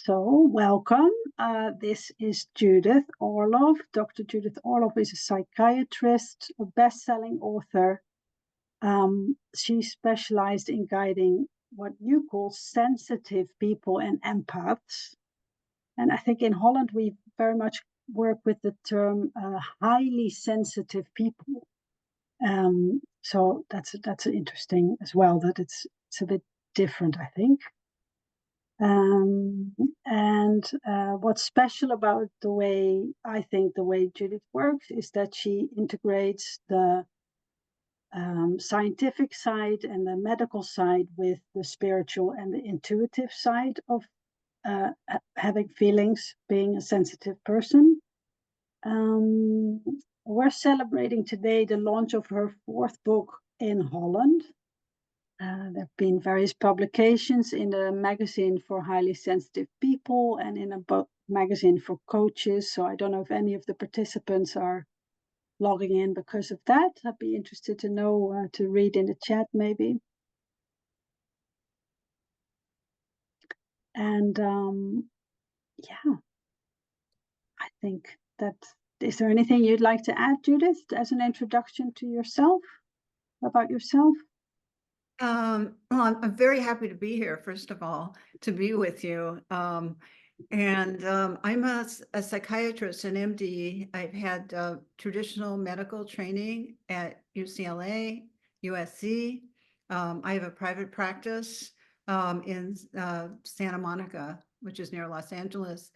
So, welcome. This is Judith Orloff. Dr. Judith Orloff is a psychiatrist, a best-selling author. She specialized in guiding what you call sensitive people and empaths. And I think in Holland, we very much work with the term highly sensitive people. So that's interesting as well, that it's a bit different, I think. What's special about the way Judith works is that she integrates the scientific side and the medical side with the spiritual and the intuitive side of having feelings, being a sensitive person. We're celebrating today the launch of her 4th book in Holland. There have been various publications in the magazine for highly sensitive people and in a magazine for coaches. So I don't know if any of the participants are logging in because of that. I'd be interested to know, to read in the chat maybe. And yeah, I think that, is there anything you'd like to add, Judith, as an introduction to yourself, about yourself? Well, I'm very happy to be here, first of all, to be with you. I'm a psychiatrist, an MD. I've had traditional medical training at UCLA, USC. I have a private practice in Santa Monica, which is near Los Angeles.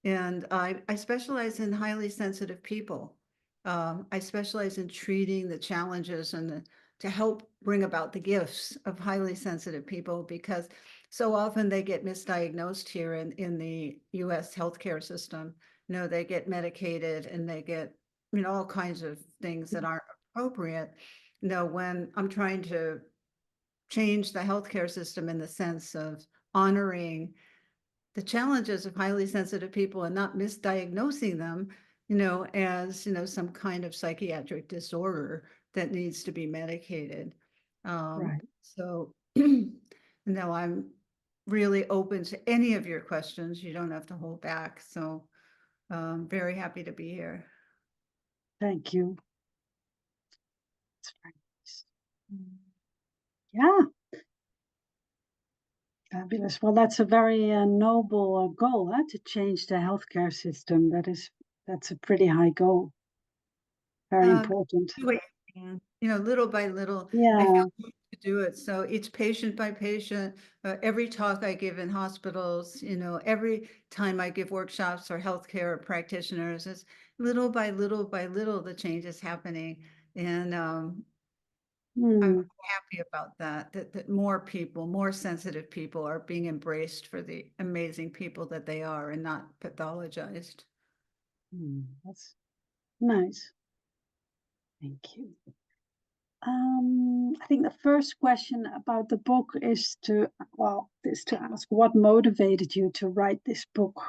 And I specialize in highly sensitive people. I specialize in treating the challenges and to help bring about the gifts of highly sensitive people, because so often they get misdiagnosed here in the US healthcare system. You know, they get medicated and they get, you know, all kinds of things that aren't appropriate. You know, when I'm trying to change the healthcare system in the sense of honoring the challenges of highly sensitive people and not misdiagnosing them, you know, as, you know, some kind of psychiatric disorder that needs to be medicated. Right. So, no, I'm really open to any of your questions. You don't have to hold back. So, very happy to be here. Thank you. That's very nice. Yeah. Fabulous. Well, that's a very noble goal, to change the healthcare system. That's a pretty high goal. Very important. You know, little by little, Yeah. I feel to do it. So each patient by patient, every talk I give in hospitals, you know, every time I give workshops for healthcare practitioners, it's little by little by little, the change is happening. And I'm happy about that more people, more sensitive people are being embraced for the amazing people that they are and not pathologized. That's nice. Thank you. I think the first question about the book is to ask what motivated you to write this book?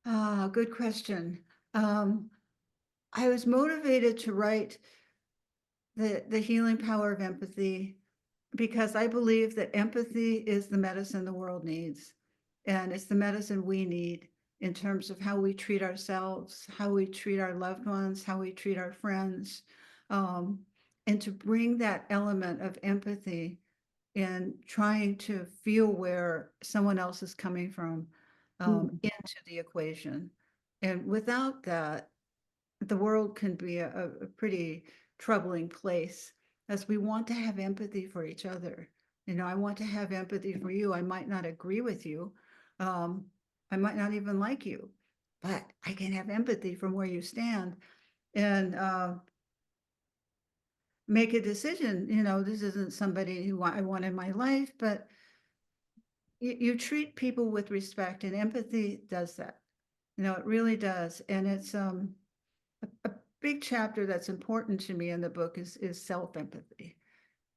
Good question. I was motivated to write the healing power of empathy because I believe that empathy is the medicine the world needs. And it's the medicine we need in terms of how we treat ourselves, how we treat our loved ones, how we treat our friends. And to bring that element of empathy in trying to feel where someone else is coming from into the equation. And without that, the world can be a pretty troubling place, as we want to have empathy for each other. You know, I want to have empathy for you. I might not agree with you. I might not even like you, but I can have empathy from where you stand and make a decision. You know, this isn't somebody who I want in my life, but you treat people with respect, and empathy does that. You know, it really does. And it's a big chapter that's important to me in the book is self-empathy.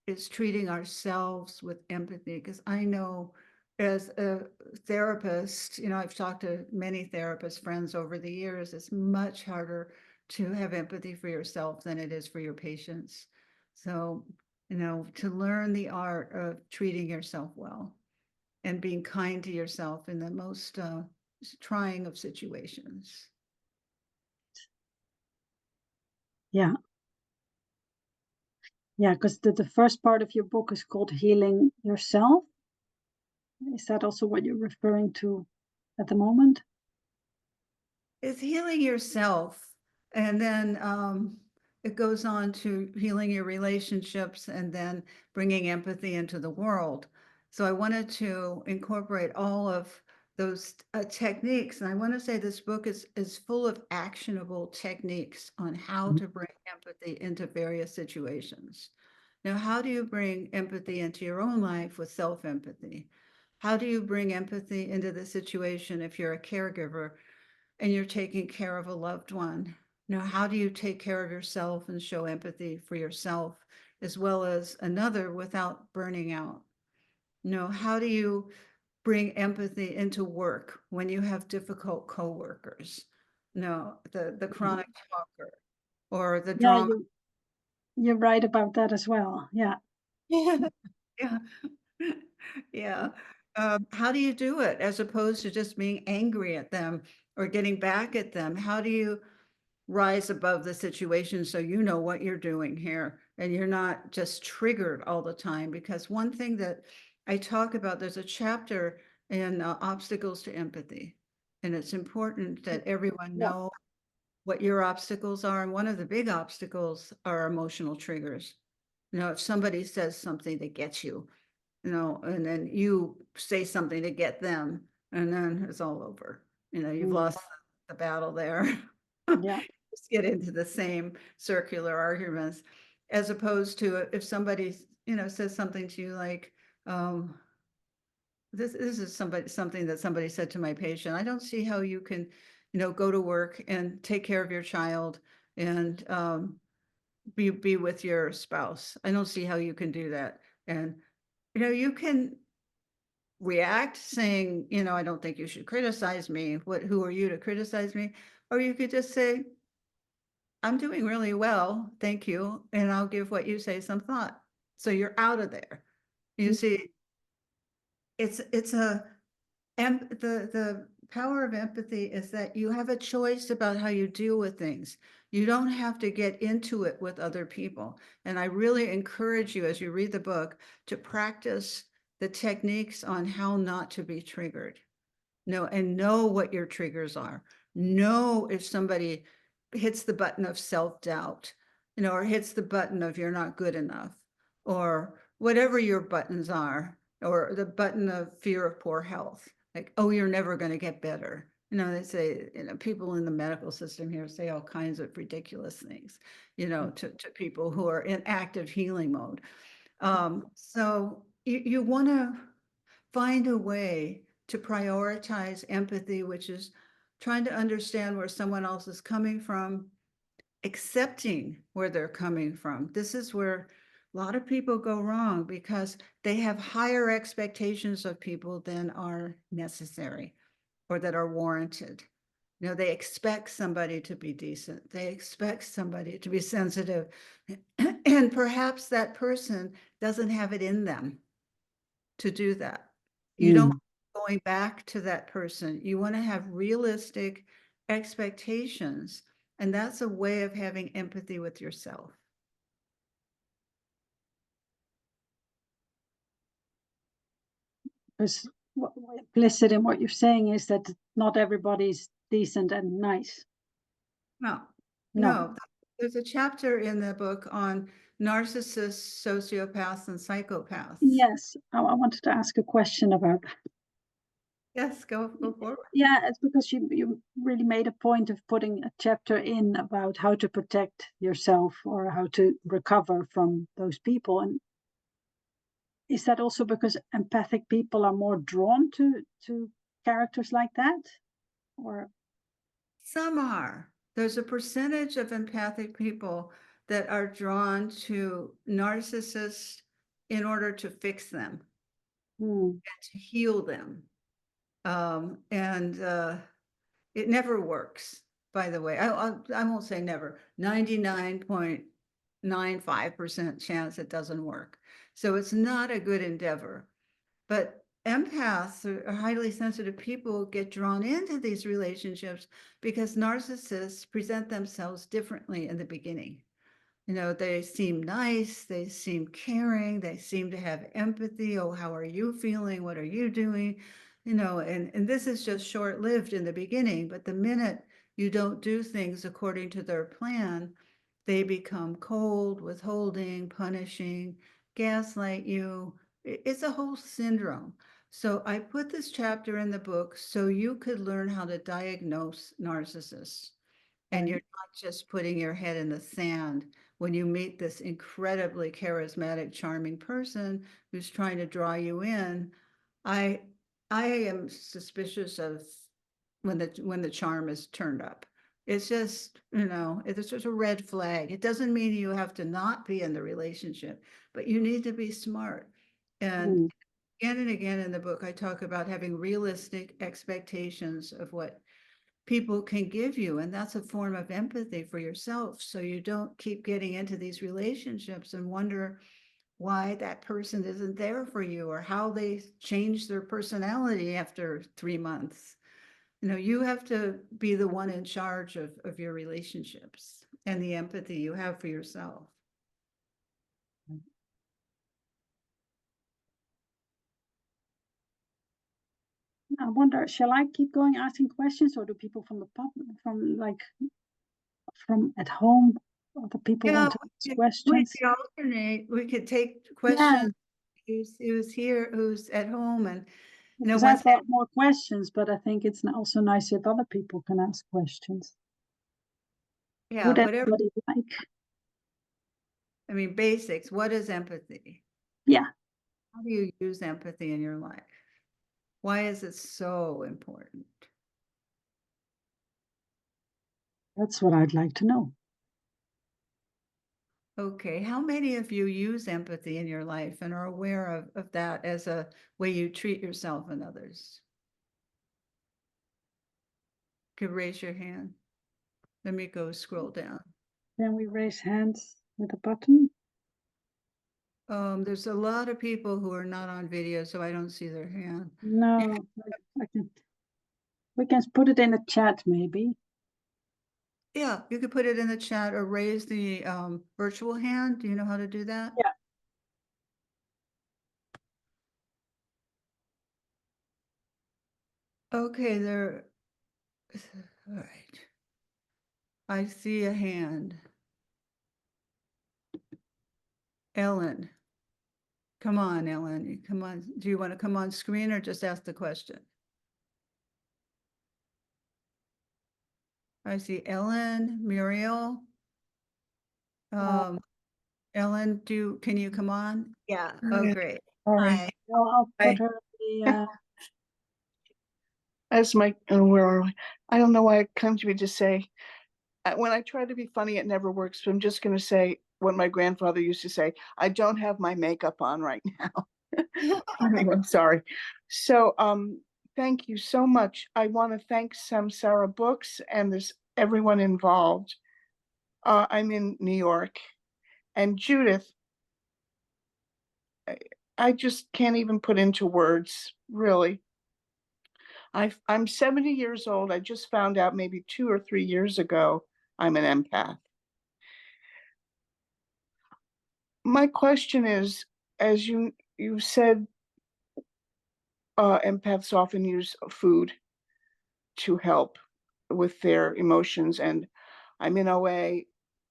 It's treating ourselves with empathy, because I know as a therapist, you know, I've talked to many therapist friends over the years, it's much harder to have empathy for yourself than it is for your patients. So, you know, to learn the art of treating yourself well. and being kind to yourself in the most trying of situations. Yeah. Yeah, because the first part of your book is called Healing Yourself. Is that also what you're referring to at the moment? It's healing yourself, and then it goes on to healing your relationships and then bringing empathy into the world. So I wanted to incorporate all of those techniques. And I want to say this book is full of actionable techniques on how to bring empathy into various situations. Now, how do you bring empathy into your own life with self-empathy? How do you bring empathy into the situation if you're a caregiver and you're taking care of a loved one? Now, how do you take care of yourself and show empathy for yourself as well as another without burning out? How do you bring empathy into work when you have difficult coworkers? The chronic talker or the Yeah, drama. you're right about that as well. Yeah. Yeah. Yeah. Yeah. How do you do it as opposed to just being angry at them or getting back at them? How do you rise above the situation so you know what you're doing here and you're not just triggered all the time? Because one thing that I talk about, there's a chapter in obstacles to empathy, and it's important that everyone Yeah. know what your obstacles are. And one of the big obstacles are emotional triggers. If somebody says something that gets you, and then you say something to get them, and then it's all over. You've lost the battle there. Yeah. Just get into the same circular arguments, as opposed to if somebody, says something to you like, this is something that somebody said to my patient. I don't see how you can, go to work and take care of your child and be with your spouse. I don't see how you can do that. And you can react saying, I don't think you should criticize me. Who are you to criticize me? Or you could just say, I'm doing really well, thank you. And I'll give what you say some thought. So you're out of there. You see, the power of empathy is that you have a choice about how you deal with things. You don't have to get into it with other people. And I really encourage you, as you read the book, to practice the techniques on how not to be triggered. And know what your triggers are. Know if somebody hits the button of self-doubt, or hits the button of you're not good enough, or whatever your buttons are, or the button of fear of poor health, like, oh, you're never going to get better. They say, people in the medical system here say all kinds of ridiculous things, to people who are in active healing mode. So you want to find a way to prioritize empathy, which is trying to understand where someone else is coming from, accepting where they're coming from. This is where a lot of people go wrong, because they have higher expectations of people than are necessary or that are warranted. They expect somebody to be decent. They expect somebody to be sensitive. And perhaps that person doesn't have it in them to do that. You don't going back to that person. You want to have realistic expectations. And that's a way of having empathy with yourself. Because implicit in what you're saying is that not everybody's decent and nice. No. There's a chapter in the book on narcissists, sociopaths, and psychopaths. Yes, I wanted to ask a question about that. Yes, go forward. Yeah, it's because you really made a point of putting a chapter in about how to protect yourself or how to recover from those people. And is that also because empathic people are more drawn to characters like that? Or Some are. There's a percentage of empathic people that are drawn to narcissists in order to fix them and to heal them. It never works, by the way. I won't say never. 99.95% chance it doesn't work. So it's not a good endeavor. But empaths or highly sensitive people get drawn into these relationships because narcissists present themselves differently in the beginning. You know, they seem nice, they seem caring, they seem to have empathy. Oh, how are you feeling? What are you doing? You know, and this is just short-lived in the beginning, but the minute you don't do things according to their plan, they become cold, withholding, punishing, gaslight you. It's a whole syndrome. So I put this chapter in the book so you could learn how to diagnose narcissists. And you're not just putting your head in the sand when you meet this incredibly charismatic, charming person who's trying to draw you in. I am suspicious of when the charm is turned up. It's just, you know, it's just a red flag. It doesn't mean you have to not be in the relationship, but you need to be smart. And again and again in the book, I talk about having realistic expectations of what people can give you, and that's a form of empathy for yourself, so you don't keep getting into these relationships and wonder why that person isn't there for you or how they change their personality after 3 months. You know, you have to be the one in charge of your relationships and the empathy you have for yourself. I wonder, shall I keep going asking questions, or do people from the from at home, other people want to ask questions? We could alternate. We could take questions. Who's here, who's at home, and you know, Because I've got more questions, but I think it's also nice if other people can ask questions. Yeah, would whatever. everybody like? I mean, basics. What is empathy? Yeah. How do you use empathy in your life? Why is it so important? That's what I'd like to know. Okay, how many of you use empathy in your life and are aware of that as a way you treat yourself and others? Could raise your hand. Let me go scroll down. Can we raise hands with a button? There's a lot of people who are not on video, so I don't see their hand. No, I can. We can put it in the chat, maybe. Yeah, you could put it in the chat or raise the virtual hand. Do you know how to do that? Yeah. Okay, there. All right. I see a hand. Ellen. Come on, Ellen. Come on. Do you want to come on screen or just ask the question? I see Ellen, Muriel. Ellen, can you come on? Yeah. Oh, great. Hi. I'll put her the. As my, where are we? I don't know why it comes to me to say, when I try to be funny, it never works. So I'm just going to say what my grandfather used to say. I don't have my makeup on right now. I'm sorry. So thank you so much. I want to thank Samsara Books and everyone involved. I'm in New York. And Judith, I just can't even put into words, really. I'm 70 years old. I just found out maybe 2 or 3 years ago I'm an empath. My question is, as you said, empaths often use food to help with their emotions, and I'm in OA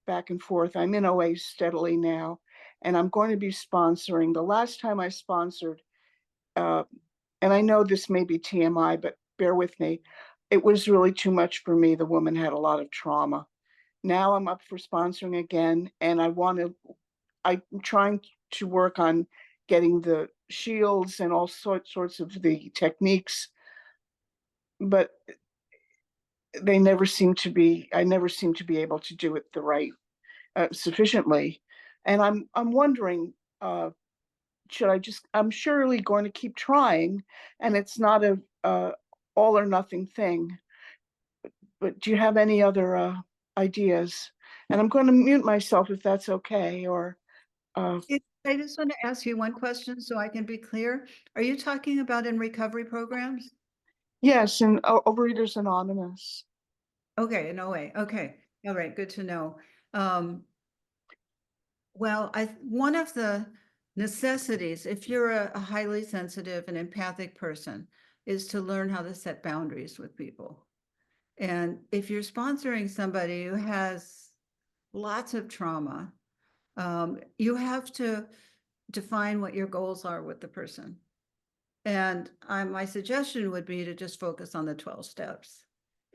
back and forth. I'm in OA steadily now, and I'm going to be sponsoring. The last time I sponsored, and I know this may be TMI, but bear with me, it was really too much for me. The woman had a lot of trauma. Now I'm up for sponsoring again, and I'm trying to work on getting the shields and all sorts of the techniques, but I never seem to be able to do it the right, sufficiently. And I'm wondering, I'm surely going to keep trying, and it's not a all or nothing thing, but do you have any other ideas? And I'm going to mute myself if that's okay, or I just want to ask you one question so I can be clear. Are you talking about in recovery programs? Yes, and Overeaters Anonymous. Okay, in OA. Okay. All right. Good to know. Well, one of the necessities, if you're a highly sensitive and empathic person, is to learn how to set boundaries with people. And if you're sponsoring somebody who has lots of trauma, you have to define what your goals are with the person. And my suggestion would be to just focus on the 12 steps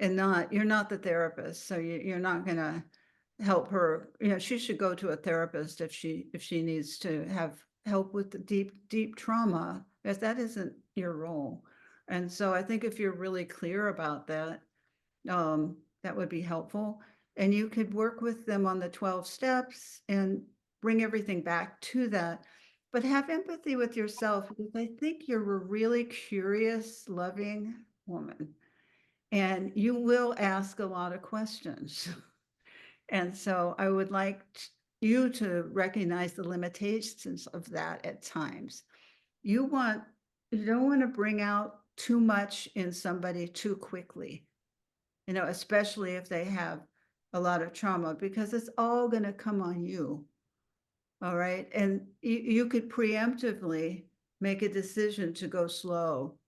and you're not the therapist. So you're not going to help her. She should go to a therapist if she needs to have help with the deep trauma, as that isn't your role. And so I think if you're really clear about that, that would be helpful. And you could work with them on the 12 steps and bring everything back to that. But have empathy with yourself, because I think you're a really curious, loving woman. And you will ask a lot of questions. And so I would like you to recognize the limitations of that at times. You don't want to bring out too much in somebody too quickly, especially if they have a lot of trauma, because it's all going to come on you. All right. And you could preemptively make a decision to go slow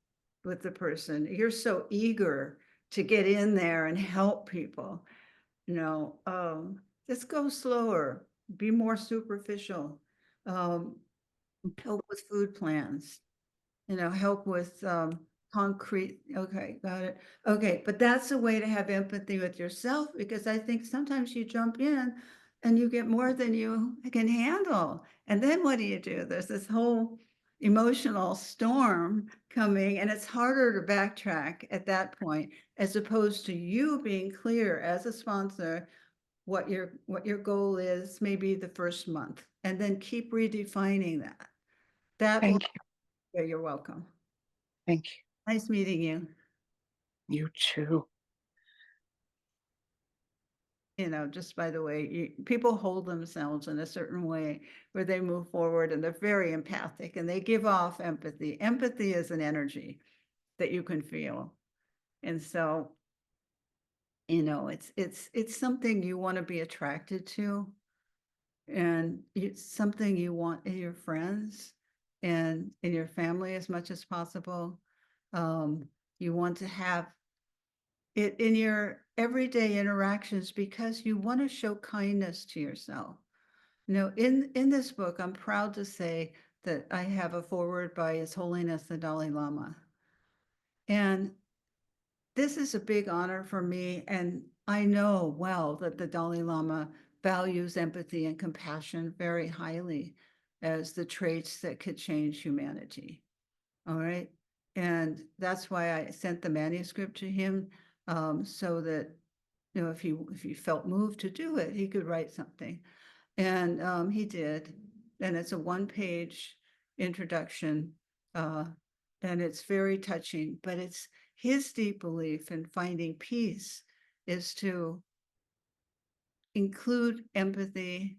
with the person. You're so eager to get in there and help people. Just go slower, be more superficial, help with food plans, help with concrete. Okay, got it. Okay, but that's a way to have empathy with yourself, because I think sometimes you jump in and you get more than you can handle. And then what do? There's this whole emotional storm coming, and it's harder to backtrack at that point, as opposed to you being clear as a sponsor what your goal is, maybe the first month, and then keep redefining that. Thank you. You're welcome. Thank you. Nice meeting you. You too. Just by the way, people hold themselves in a certain way where they move forward, and they're very empathic, and they give off empathy. Empathy is an energy that you can feel. And so, it's something you want to be attracted to, and it's something you want in your friends and in your family as much as possible. You want to have it in your everyday interactions, because you want to show kindness to yourself. In this book, I'm proud to say that I have a foreword by His Holiness the Dalai Lama. And this is a big honor for me. And I know well that the Dalai Lama values empathy and compassion very highly as the traits that could change humanity. All right. And that's why I sent the manuscript to him, so that, if he felt moved to do it, he could write something. And he did. And it's a 1-page introduction. And it's very touching, but it's his deep belief in finding peace is to include empathy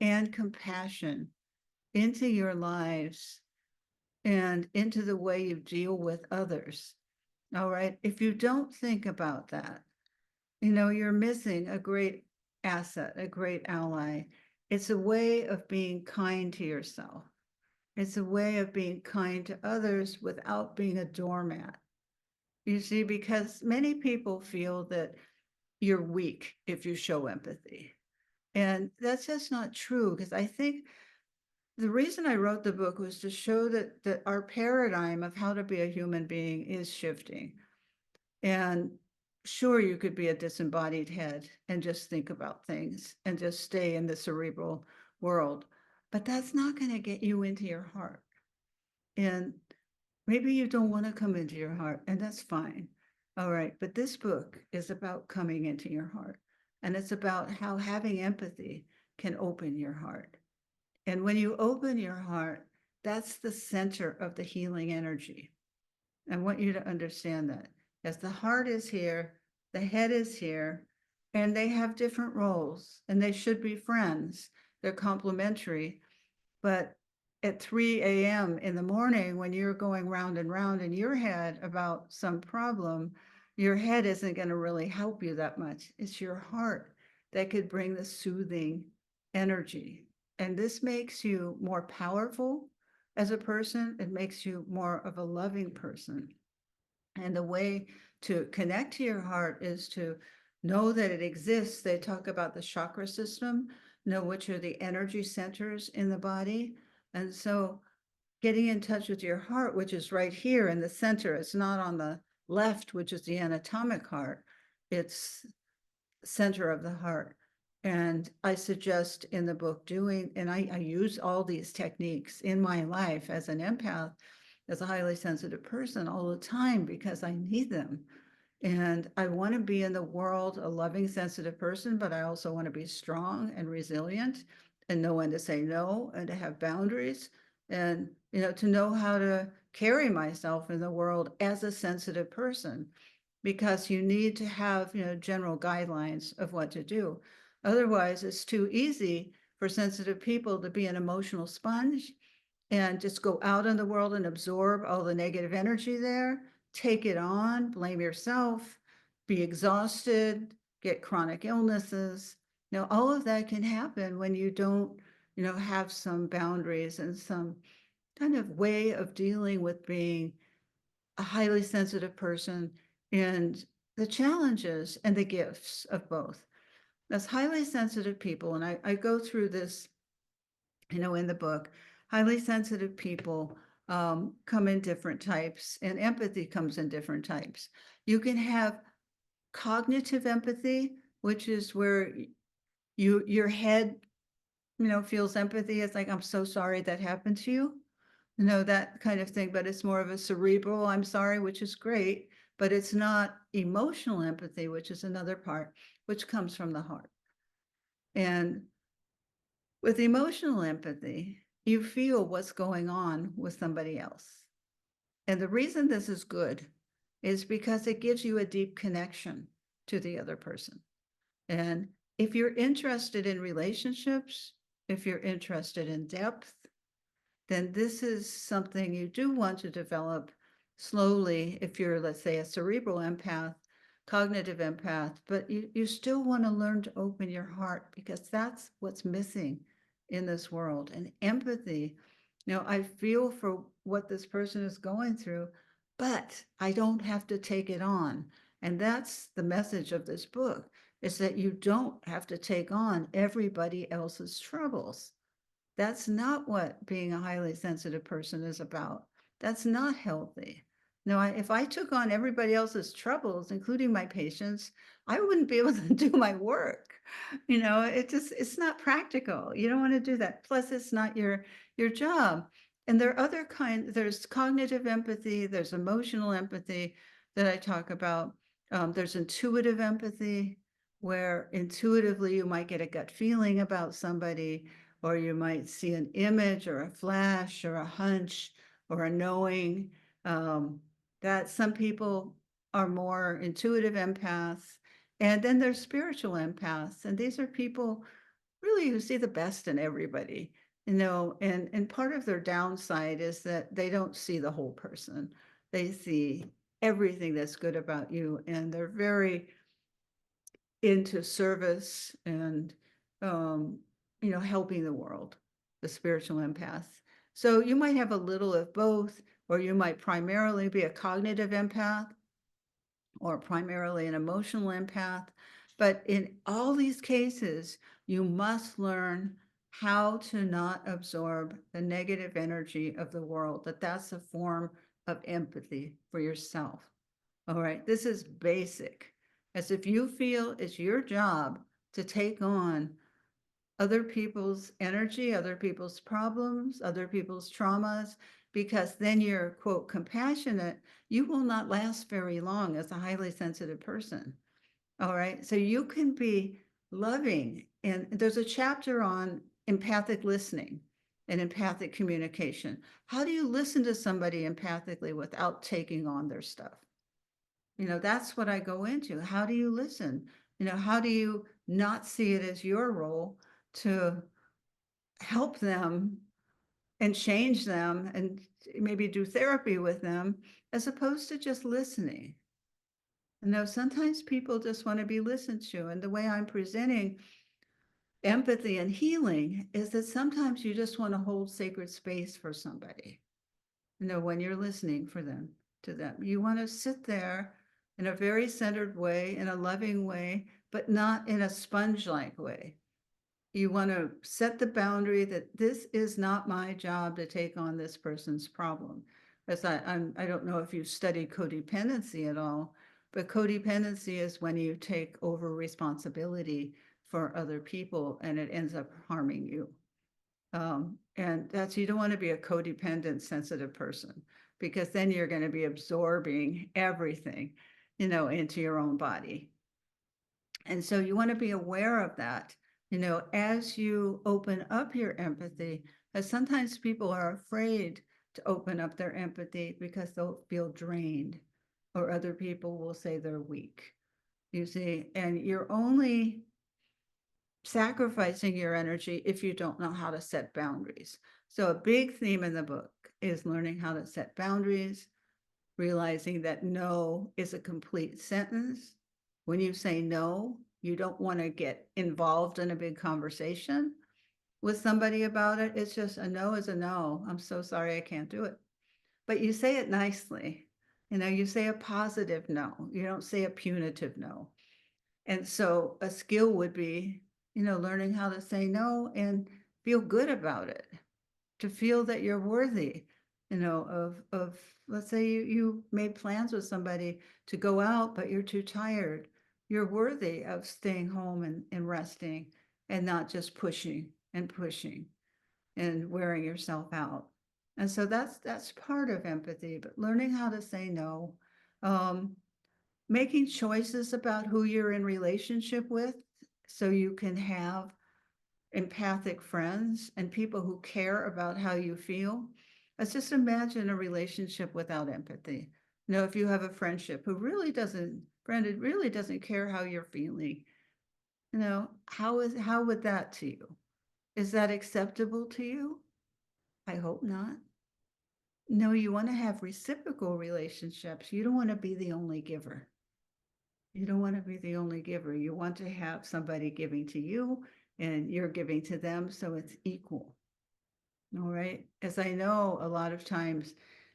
and compassion into your lives and into the way you deal with others. All right. If you don't think about that, you're missing a great asset, a great ally. It's a way of being kind to yourself. It's a way of being kind to others without being a doormat. You see, because many people feel that you're weak if you show empathy. And that's just not true, because I think the reason I wrote the book was to show that our paradigm of how to be a human being is shifting. And sure, you could be a disembodied head and just think about things and just stay in the cerebral world, but that's not going to get you into your heart. And maybe you don't want to come into your heart, and that's fine. All right. But this book is about coming into your heart. And it's about how having empathy can open your heart. And when you open your heart, that's the center of the healing energy. I want you to understand that. As the heart is here, the head is here, and they have different roles, and they should be friends. They're complementary, but at 3 a.m. in the morning when you're going round and round in your head about some problem, your head isn't going to really help you that much. It's your heart that could bring the soothing energy. And this makes you more powerful as a person. It makes you more of a loving person. And the way to connect to your heart is to know that it exists. They talk about the chakra system, know which are the energy centers in the body. And so getting in touch with your heart, which is right here in the center, it's not on the left, which is the anatomic heart. It's center of the heart. And I suggest in the book doing, and I use all these techniques in my life as an empath, as a highly sensitive person all the time, because I need them. And I want to be in the world a loving, sensitive person, but I also want to be strong and resilient and know when to say no and to have boundaries and, to know how to carry myself in the world as a sensitive person, because you need to have, general guidelines of what to do. Otherwise, it's too easy for sensitive people to be an emotional sponge and just go out in the world and absorb all the negative energy there, take it on, blame yourself, be exhausted, get chronic illnesses. All of that can happen when you don't, have some boundaries and some kind of way of dealing with being a highly sensitive person and the challenges and the gifts of both. As highly sensitive people, and I go through this, in the book, highly sensitive people come in different types, and empathy comes in different types. You can have cognitive empathy, which is where your head, feels empathy. It's like, I'm so sorry that happened to you. That kind of thing, but it's more of a cerebral, I'm sorry, which is great, but it's not emotional empathy, which is another part, which comes from the heart. And with emotional empathy, you feel what's going on with somebody else. And the reason this is good is because it gives you a deep connection to the other person. And if you're interested in relationships, if you're interested in depth, then this is something you do want to develop slowly if you're, let's say, a cerebral empath, cognitive empath, but you still want to learn to open your heart, because that's what's missing in this world. And empathy, I feel for what this person is going through, but I don't have to take it on. And that's the message of this book, is that you don't have to take on everybody else's troubles. That's not what being a highly sensitive person is about. That's not healthy. No, if I took on everybody else's troubles, including my patients, I wouldn't be able to do my work. It's not practical. You don't want to do that. Plus, it's not your job. And there are other kinds. There's cognitive empathy. There's emotional empathy that I talk about. There's intuitive empathy, where intuitively you might get a gut feeling about somebody, or you might see an image or a flash or a hunch or a knowing. That some people are more intuitive empaths. And then there's spiritual empaths. And these are people really who see the best in everybody, and part of their downside is that they don't see the whole person. They see everything that's good about you, and they're very into service and helping the world, the spiritual empath. So you might have a little of both, or you might primarily be a cognitive empath or primarily an emotional empath. But in all these cases, you must learn how to not absorb the negative energy of the world, that's a form of empathy for yourself. All right, this is basic. As if you feel it's your job to take on other people's energy, other people's problems, other people's traumas, because then you're, quote, compassionate, you will not last very long as a highly sensitive person. All right, so you can be loving. And there's a chapter on empathic listening and empathic communication. How do you listen to somebody empathically without taking on their stuff? That's what I go into. How do you listen? How do you not see it as your role to help them and change them and maybe do therapy with them, as opposed to just listening. You know, sometimes people just want to be listened to. And the way I'm presenting empathy and healing is that sometimes you just want to hold sacred space for somebody. You know, when you're listening to them, you want to sit there in a very centered way, in a loving way, but not in a sponge-like way. You want to set the boundary that this is not my job to take on this person's problem. As I don't know if you've studied codependency at all, but codependency is when you take over responsibility for other people and it ends up harming you. And that's, you don't want to be a codependent, sensitive person, because then you're going to be absorbing everything, you know, into your own body. And so you want to be aware of that, you know, as you open up your empathy, as sometimes people are afraid to open up their empathy because they'll feel drained, or other people will say they're weak, you see, and you're only sacrificing your energy if you don't know how to set boundaries. So a big theme in the book is learning how to set boundaries, realizing that no is a complete sentence. When you say no, you don't want to get involved in a big conversation with somebody about it. It's just a no is a no. I'm so sorry, I can't do it. But you say it nicely. You know, you say a positive no. You don't say a punitive no. And so a skill would be, you know, learning how to say no and feel good about it, to feel that you're worthy, you know, of let's say you made plans with somebody to go out, but you're too tired. You're worthy of staying home and resting, and not just pushing and wearing yourself out. And so that's part of empathy, but learning how to say no, making choices about who you're in relationship with, so you can have empathic friends and people who care about how you feel. Let's just imagine a relationship without empathy. You know, if you have a friendship who really doesn't care how you're feeling, you know, how would that to you? Is that acceptable to you? I hope not. No, you want to have reciprocal relationships. You don't want to be the only giver. You don't want to be the only giver. You want to have somebody giving to you and you're giving to them, so it's equal. All right. As I know, a lot of times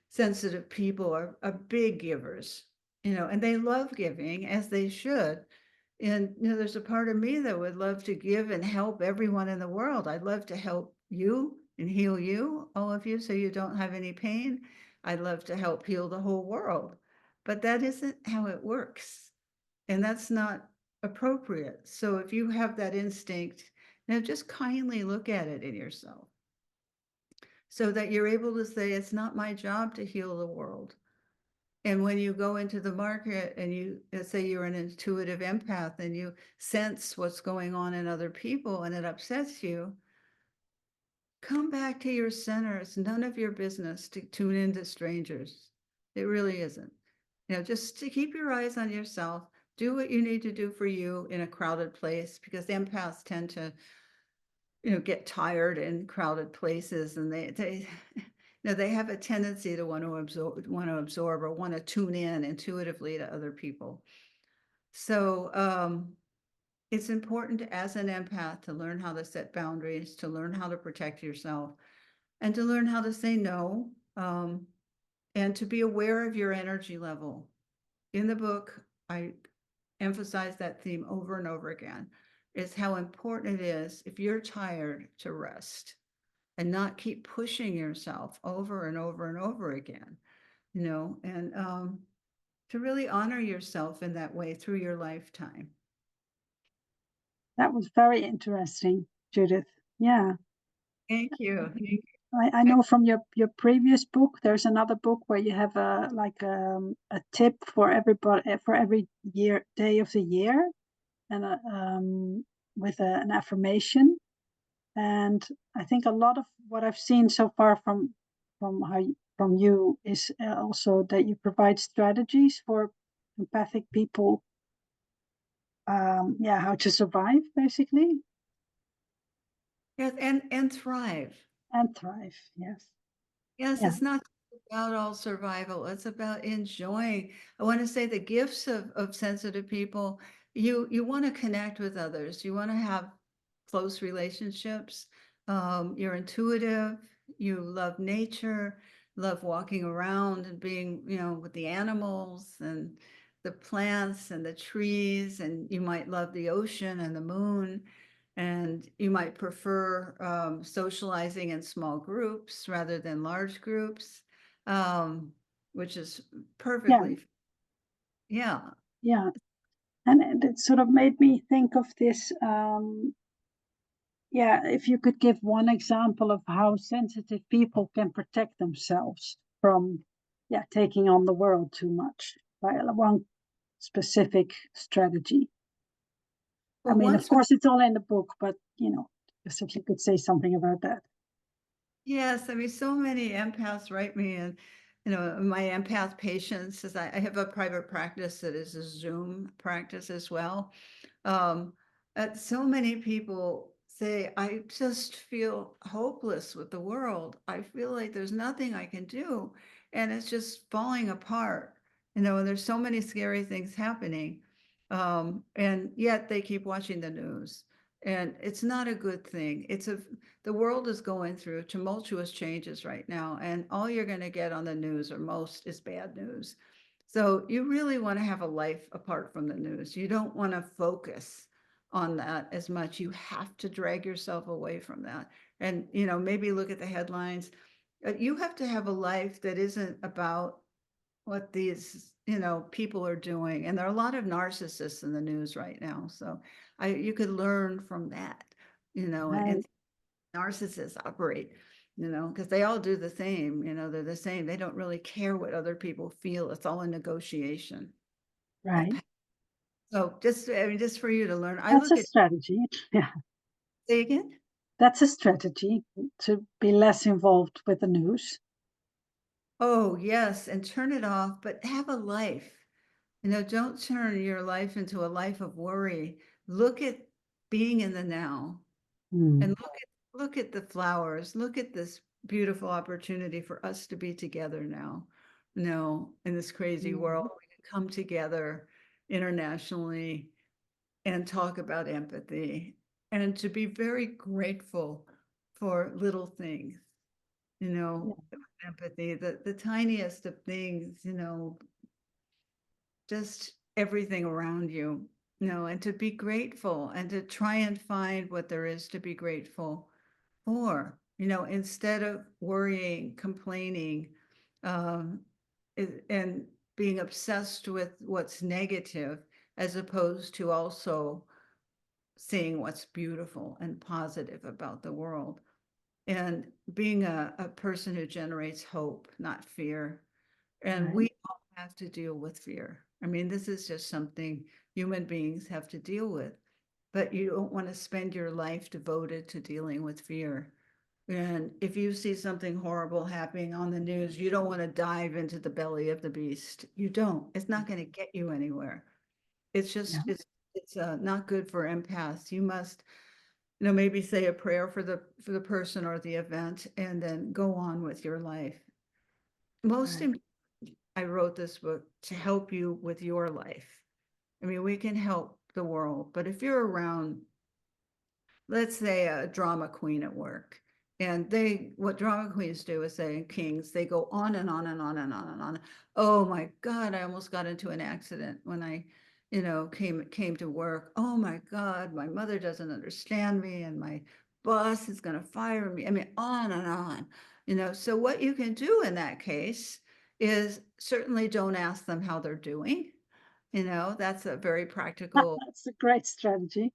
sensitive people are big givers, you know, and they love giving, as they should. And, you know, there's a part of me that would love to give and help everyone in the world. I'd love to help you and heal you, all of you, so you don't have any pain. I'd love to help heal the whole world, but that isn't how it works. And that's not appropriate. So if you have that instinct, now just kindly look at it in yourself, so that you're able to say, it's not my job to heal the world. And when you go into the market and you, let's say you're an intuitive empath and you sense what's going on in other people and it upsets you, come back to your center. It's none of your business to tune into strangers. It really isn't. You know, just to keep your eyes on yourself, do what you need to do for you in a crowded place, because empaths tend to, you know, get tired in crowded places, and they you know, they have a tendency to want to absorb or want to tune in intuitively to other people. So it's important to, as an empath, to learn how to set boundaries, to learn how to protect yourself, and to learn how to say no, and to be aware of your energy level. In the book, I emphasize that theme over and over again, is how important it is, if you're tired, to rest and not keep pushing yourself over and over and over again, you know, and to really honor yourself in that way through your lifetime. That was very interesting, Judith. Yeah. Thank you. I know from your previous book, there's another book where you have a tip for everybody for every day of the year, and with an affirmation. And I think a lot of what I've seen so far from you is also that you provide strategies for empathic people. How to survive, basically. Yes, and thrive. And thrive. Yes. Yes, Yeah. it's not about all survival. It's about enjoying. I want to say the gifts of sensitive people, you want to connect with others. You want to have close relationships. You're intuitive. You love nature, love walking around and being, with the animals and the plants and the trees, and you might love the ocean and the moon. And you might prefer socializing in small groups rather than large groups, which is Yeah. perfectly, yeah. Yeah. And it sort of made me think of this. Yeah, if you could give one example of how sensitive people can protect themselves from, yeah, taking on the world too much by one specific strategy. I Well, mean, of once, course, it's all in the book, but just if you could say something about that. yes, I mean, so many empaths write me, and my empath patients is I have a private practice that is a Zoom practice as well. So many people say, I just feel hopeless with the world. I feel like there's nothing I can do, and it's just falling apart. And there's so many scary things happening, and yet they keep watching the news, and it's not a good thing. The world is going through tumultuous changes right now, and all you're going to get on the news, or most, is bad news. So you really want to have a life apart from the news. You don't want to focus on that as much. You have to drag yourself away from that. And, maybe look at the headlines. You have to have a life that isn't about what these, people are doing. And there are a lot of narcissists in the news right now. So you could learn from that, Right. and narcissists operate, because they all do the same, they're the same. They don't really care what other people feel. It's all a negotiation. Right. So just for you to learn, I That's look a at, strategy. Yeah. say again? That's a strategy to be less involved with the news. Oh, yes, and turn it off, but have a life. Don't turn your life into a life of worry. Look at being in the now, and Hmm. look at the flowers. Look at this beautiful opportunity for us to be together now. In this crazy world, we can come together internationally and talk about empathy, and to be very grateful for little things, Yeah. empathy, the tiniest of things, just everything around you, and to be grateful and to try and find what there is to be grateful for, instead of worrying, complaining, um, and being obsessed with what's negative, as opposed to also seeing what's beautiful and positive about the world, and being a person who generates hope, not fear. And Right. we all have to deal with fear. I mean, this is just something human beings have to deal with, but you don't want to spend your life devoted to dealing with fear. And if you see something horrible happening on the news, you don't want to dive into the belly of the beast. You don't. It's not going to get you anywhere. It's Yeah. just, it's not good for empaths. You must, maybe say a prayer for the person or the event, and then go on with your life. Most Right. I wrote this book to help you with your life. I mean, we can help the world, but if you're around, let's say, a drama queen at work, and what drama queens do is kings, they go on and on and on and on and on. Oh my God, I almost got into an accident when I, came to work. Oh my God, my mother doesn't understand me, and my boss is going to fire me. I mean, on and on, so what you can do in that case is certainly don't ask them how they're doing. That's a very practical. That's a great strategy.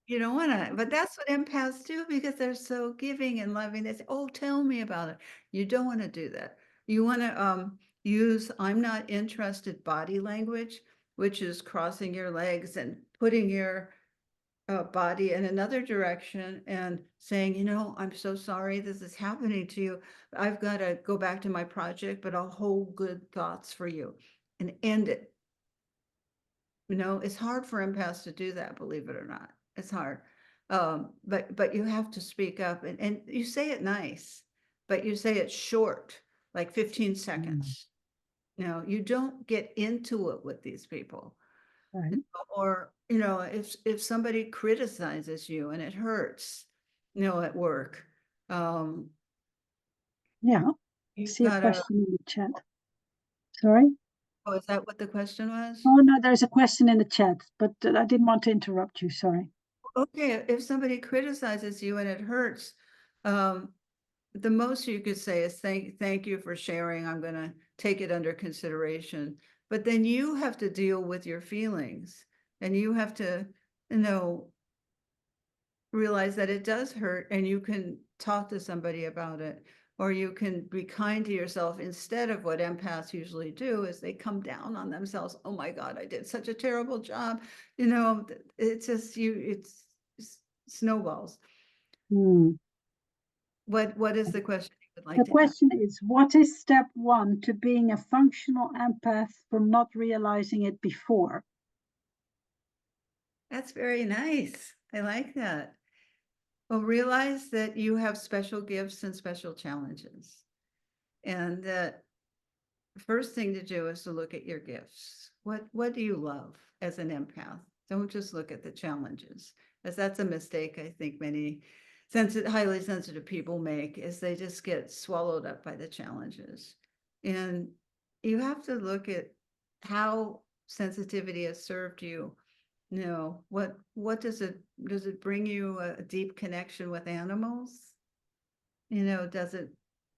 You don't want to, but that's what empaths do, because they're so giving and loving. They say, oh, tell me about it. You don't want to do that. You want to use I'm not interested body language, which is crossing your legs and putting your body in another direction and saying, I'm so sorry this is happening to you. I've got to go back to my project, but I'll hold good thoughts for you, and end it. It's hard for empaths to do that, believe it or not. It's hard. But you have to speak up, and you say it nice, but you say it short, like 15 seconds. You don't get into it with these people. Right. Or, if somebody criticizes you and it hurts, at work, Yeah. you've See a got to, question in the chat. Sorry. oh, is that what the question was? Oh no, there's a question in the chat, but I didn't want to interrupt you. Sorry. Okay, if somebody criticizes you and it hurts, the most you could say is thank you for sharing. I'm going to take it under consideration. But then you have to deal with your feelings, and you have to, realize that it does hurt, and you can talk to somebody about it, or you can be kind to yourself instead of what empaths usually do is they come down on themselves. Oh my God, I did such a terrible job. It's just it's snowballs. What is the question you would like The to ask? question is, what is step one to being a functional empath from not realizing it before? That's very nice. I like that. Well, realize that you have special gifts and special challenges. And that first thing to do is to look at your gifts. What do you love as an empath? Don't just look at the challenges, as that's a mistake I think many highly sensitive people make, is they just get swallowed up by the challenges. And you have to look at how sensitivity has served you. What does it bring you a deep connection with animals? Does it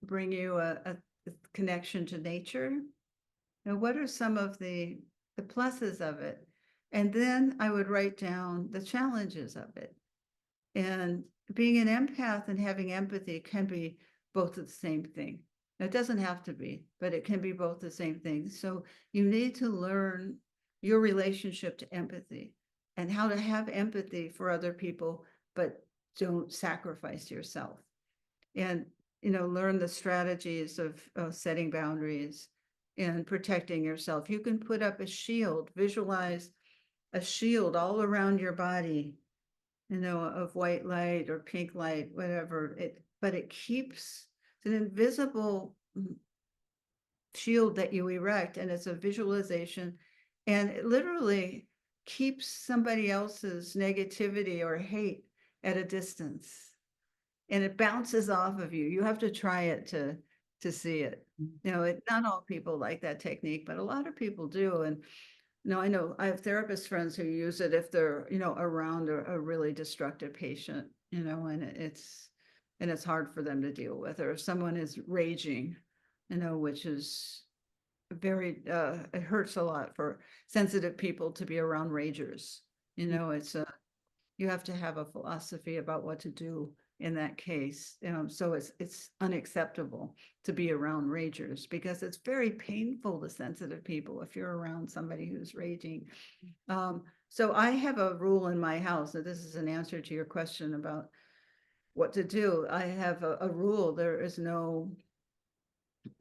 bring you a connection to nature? What are some of the pluses of it? And then I would write down the challenges of it. And being an empath and having empathy can be both the same thing. It doesn't have to be, but it can be both the same thing. So you need to learn your relationship to empathy and how to have empathy for other people, but don't sacrifice yourself. And, learn the strategies of setting boundaries and protecting yourself. You can put up a shield, visualize a shield all around your body, of white light or pink light, whatever but it keeps, it's an invisible shield that you erect, and it's a visualization, and it literally keeps somebody else's negativity or hate at a distance, and it bounces off of you. You have to try it to see it. Not all people like that technique, but a lot of people do. And I know I have therapist friends who use it if they're, around a really destructive patient, and it's hard for them to deal with, or if someone is raging, which is very, it hurts a lot for sensitive people to be around ragers. It's you have to have a philosophy about what to do in that case. So it's unacceptable to be around ragers, because it's very painful to sensitive people if you're around somebody who's raging. So I have a rule in my house, and this is an answer to your question about what to do. I have a rule. There is no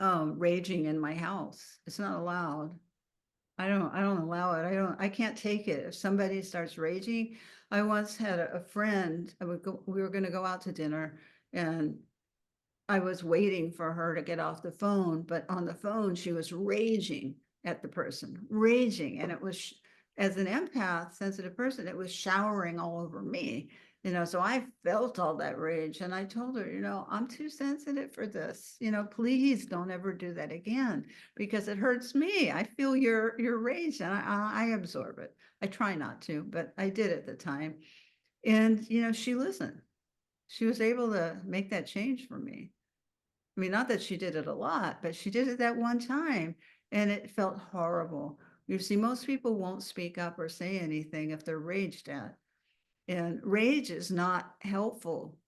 raging in my house. It's not allowed. I don't allow it. I can't take it. If somebody starts raging, I once had a friend, we were going to go out to dinner, and I was waiting for her to get off the phone, but on the phone, she was raging at the person, raging. And it was, as an empath, sensitive person, it was showering all over me. So I felt all that rage, and I told her, I'm too sensitive for this. Please don't ever do that again, because it hurts me. I feel your rage, and I absorb it. I try not to, but I did at the time. And, she listened. She was able to make that change for me. I mean, not that she did it a lot, but she did it that one time, and it felt horrible. You see, most people won't speak up or say anything if they're raged at. And rage is not helpful.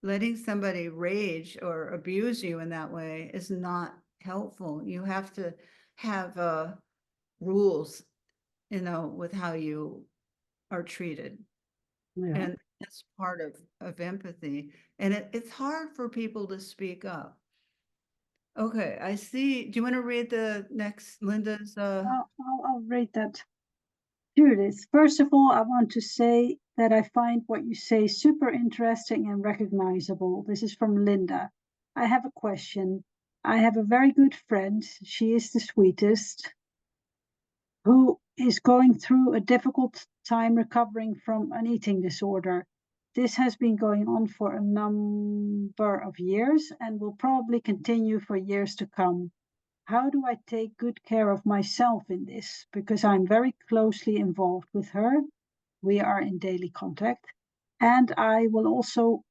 Letting somebody rage or abuse you in that way is not helpful. You have to have rules, with how you are treated. Yeah. And that's part of empathy. And it's hard for people to speak up. Okay, I see. Do you want to read the next, Linda's? I'll read that. Judith, first of all, I want to say that I find what you say super interesting and recognizable. This is from Linda. I have a question. I have a very good friend, she is the sweetest, who is going through a difficult time recovering from an eating disorder. This has been going on for a number of years and will probably continue for years to come. How do I take good care of myself in this? Because I'm very closely involved with her. We are in daily contact. And I will also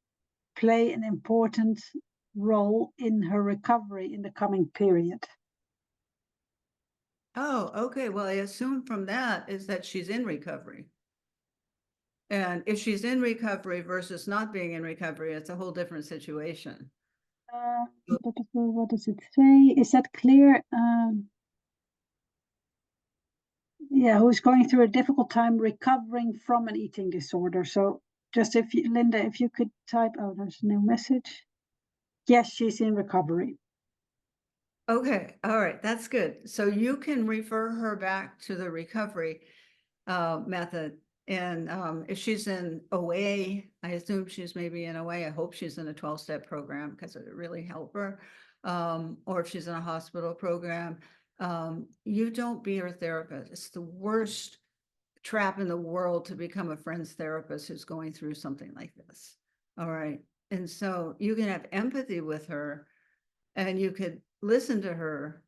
play an important role in her recovery in the coming period. Oh, okay. Well, I assume from that is that she's in recovery. And if she's in recovery versus not being in recovery, it's a whole different situation. What does it say? Is that clear? Yeah, who's going through a difficult time recovering from an eating disorder. So just if you, Linda, if you could type, oh, there's a new message. Yes, she's in recovery. Okay, all right, that's good. So you can refer her back to the recovery method. And if she's in OA, I assume she's maybe in OA. I hope she's in a 12-step program because it would really help her. Or if she's in a hospital program, you don't be her therapist. It's the worst trap in the world to become a friend's therapist who's going through something like this. All right. And so you can have empathy with her and you could listen to her.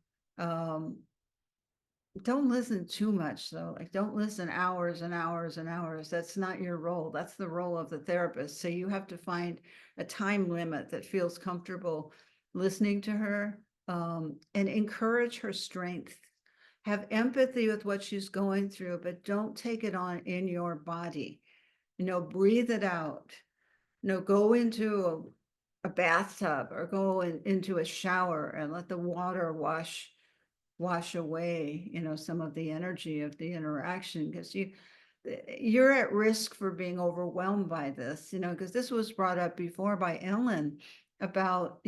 Don't listen too much though. Like don't listen hours and hours and hours. That's not your role. That's the role of the therapist. So you have to find a time limit that feels comfortable listening to her, and encourage her strength. Have empathy with what she's going through, but don't take it on in your body. Breathe it out. Go into a bathtub or go into a shower and let the water wash away, some of the energy of the interaction, because you're at risk for being overwhelmed by this, because this was brought up before by Ellen about,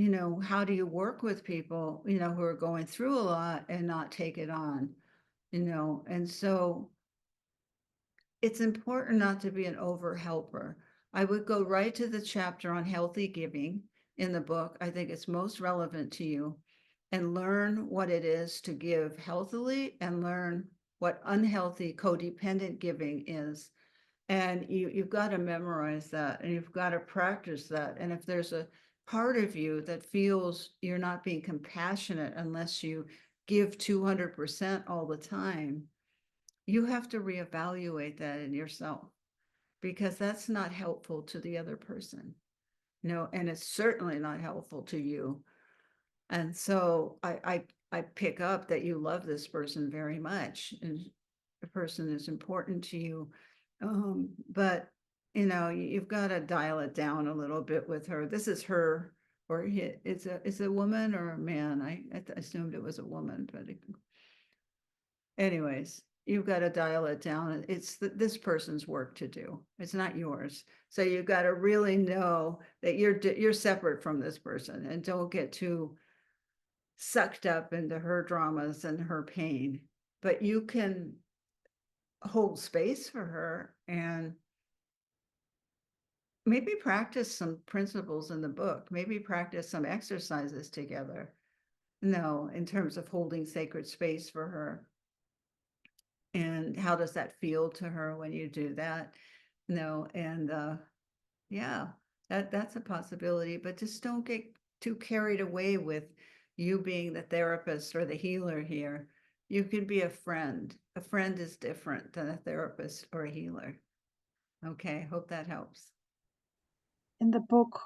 how do you work with people, who are going through a lot and not take it on, and so it's important not to be an over helper. I would go right to the chapter on healthy giving in the book. I think it's most relevant to you, and learn what it is to give healthily and learn what unhealthy codependent giving is. And you've got to memorize that and you've got to practice that. And if there's a part of you that feels you're not being compassionate unless you give 200% all the time, you have to reevaluate that in yourself, because that's not helpful to the other person. And it's certainly not helpful to you. And so I pick up that you love this person very much, and the person is important to you. But you've got to dial it down a little bit with her. This is her, or it's a woman or a man. I assumed it was a woman, but anyways, you've got to dial it down. It's this person's work to do. It's not yours. So you've got to really know that you're separate from this person, and don't get too sucked up into her dramas and her pain. But you can hold space for her and maybe practice some principles in the book, maybe practice some exercises together, in terms of holding sacred space for her. And how does that feel to her when you do that? Yeah, that's a possibility, but just don't get too carried away with you being the therapist or the healer here. You can be a friend. A friend is different than a therapist or a healer. Okay, hope that helps. In the book,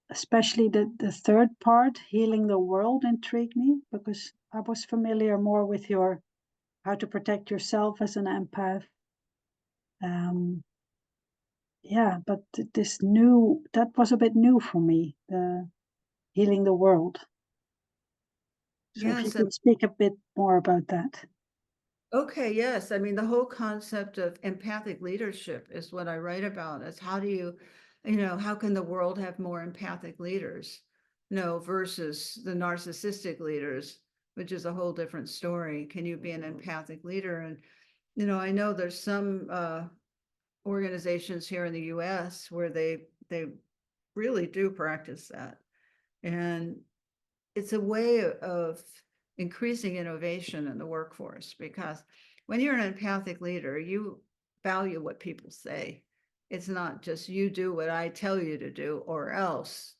especially the third part, healing the world, intrigued me, because I was familiar more with your how to protect yourself as an empath. Yeah, but that was a bit new for me, the healing the world. So if you could speak a bit more about that. Okay, yes. I mean, the whole concept of empathic leadership is what I write about. Is how do you, how can the world have more empathic leaders, versus the narcissistic leaders, which is a whole different story. Can you be an empathic leader? And you know, I know there's some organizations here in the US where they really do practice that. And it's a way of increasing innovation in the workforce, because when you're an empathic leader, you value what people say. It's not just you do what I tell you to do or else.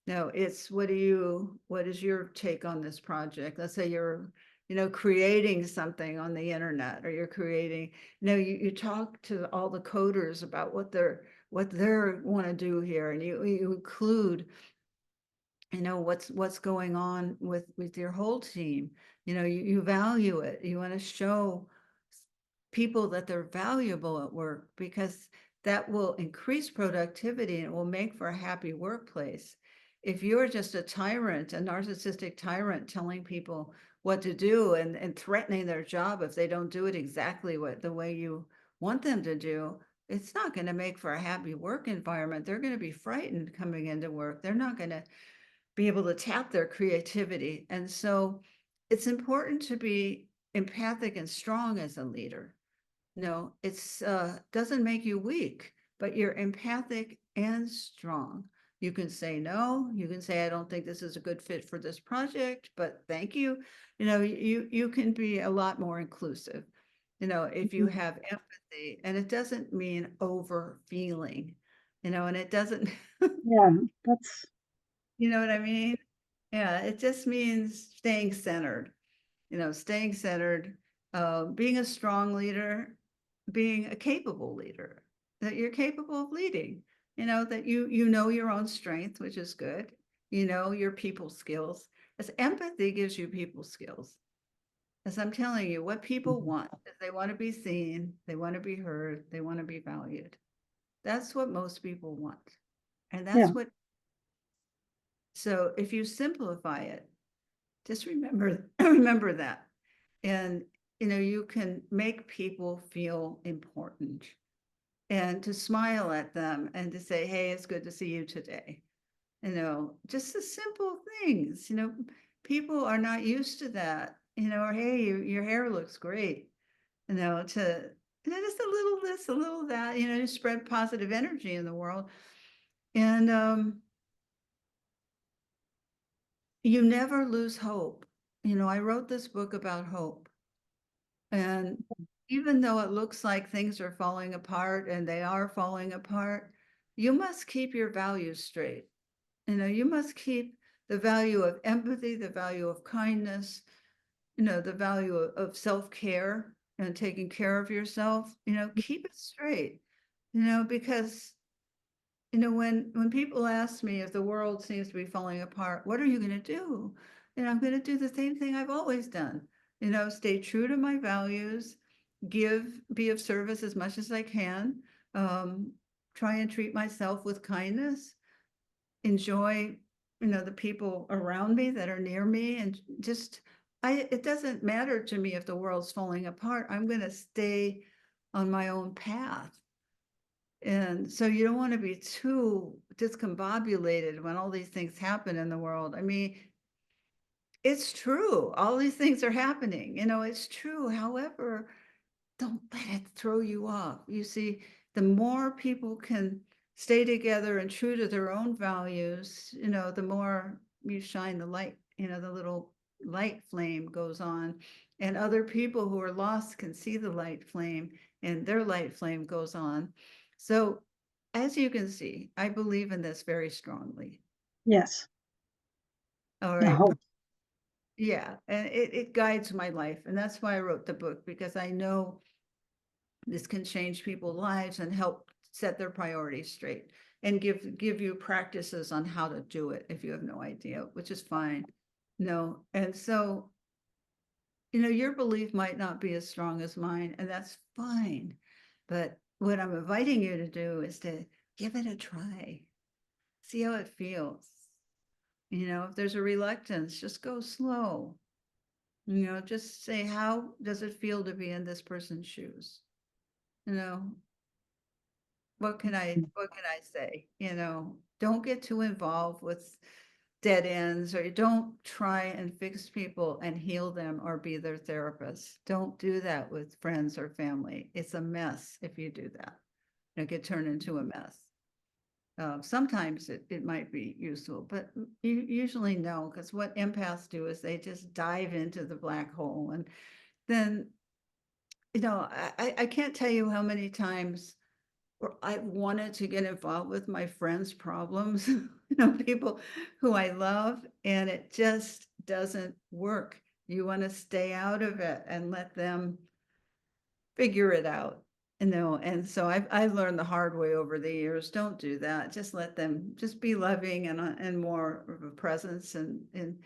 No, it's what is your take on this project? Let's say you're, you know, creating something on the internet, or you're creating, you know, you talk to all the coders about what they're want to do here, and you include, you know, what's going on with your whole team. You know, you value it. You want to show people that they're valuable at work, because that will increase productivity and it will make for a happy workplace. If you're just a tyrant, a narcissistic tyrant, telling people what to do and threatening their job if they don't do it exactly the way you want them to do, it's not going to make for a happy work environment. They're going to be frightened coming into work. They're not going to be able to tap their creativity. And so it's important to be empathic and strong as a leader. No, it's doesn't make you weak, but you're empathic and strong. You can say no, you can say, I don't think this is a good fit for this project, but thank you. You know, you can be a lot more inclusive, you know, if you have empathy. And it doesn't mean over feeling, you know, and it doesn't, Yeah, that's you know what I mean? Yeah, it just means staying centered, you know, staying centered, being a strong leader, being a capable leader, that you're capable of leading, you know, that you know your own strength, which is good. You know, your people skills. As empathy gives you people skills. As I'm telling you, what people want is they want to be seen, they want to be heard, they want to be valued. That's what most people want. And that's yeah, what, so if you simplify it, just remember remember that. And you know, you can make people feel important, and to smile at them and to say, hey, it's good to see you today. You know, just the simple things, you know, people are not used to that, you know, or hey, your hair looks great, you know, to, you know, just a little this, a little that, you know, to spread positive energy in the world. And you never lose hope. You know, I wrote this book about hope. And even though it looks like things are falling apart, and they are falling apart, you must keep your values straight. You know, you must keep the value of empathy, the value of kindness, you know, the value of self-care and taking care of yourself, you know, keep it straight, you know, because, you know, when people ask me if the world seems to be falling apart, what are you going to do? And I'm going to do the same thing I've always done, you know, stay true to my values, be of service as much as I can, try and treat myself with kindness, enjoy, you know, the people around me that are near me, and just, it doesn't matter to me if the world's falling apart. I'm going to stay on my own path. And so you don't want to be too discombobulated when all these things happen in the world. I mean, it's true. All these things are happening, you know, it's true. However, don't let it throw you off. You see, the more people can stay together and true to their own values, you know, the more you shine the light, you know, the little light flame goes on, and other people who are lost can see the light flame, and their light flame goes on. So as you can see, I believe in this very strongly. yes. All I right. hope. Yeah. And it guides my life. And that's why I wrote the book, because I know this can change people's lives and help set their priorities straight, and give you practices on how to do it if you have no idea, which is fine. No. And so, you know, your belief might not be as strong as mine, and that's fine. But what I'm inviting you to do is to give it a try. See how it feels. You know, if there's a reluctance, just go slow. You know, just say, how does it feel to be in this person's shoes? You know, what can I say? You know, don't get too involved with dead ends, or you don't try and fix people and heal them or be their therapist. Don't do that with friends or family. It's a mess if you do that. It could turn into a mess. Sometimes it might be useful, but usually no, because what empaths do is they just dive into the black hole. And then, I can't tell you how many times I wanted to get involved with my friends' problems, people who I love, and it just doesn't work. You want to stay out of it and let them figure it out. And so I've learned the hard way over the years. Don't do that. Just let them just be loving and more of a presence, and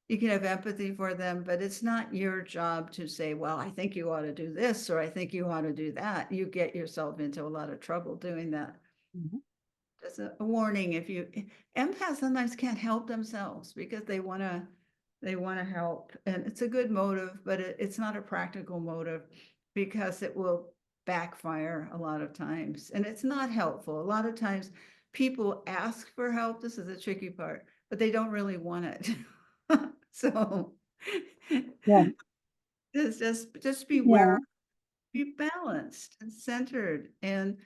you can have empathy for them, but it's not your job to say, well, I think you ought to do this, or I think you ought to do that. You get yourself into a lot of trouble doing that. Just a warning, empaths sometimes can't help themselves because they want to help, and it's a good motive, but it's not a practical motive, because it will backfire a lot of times, and it's not helpful. A lot of times people ask for help. This is the tricky part, but they don't really want it. So Yeah. just beware, be balanced and centered, and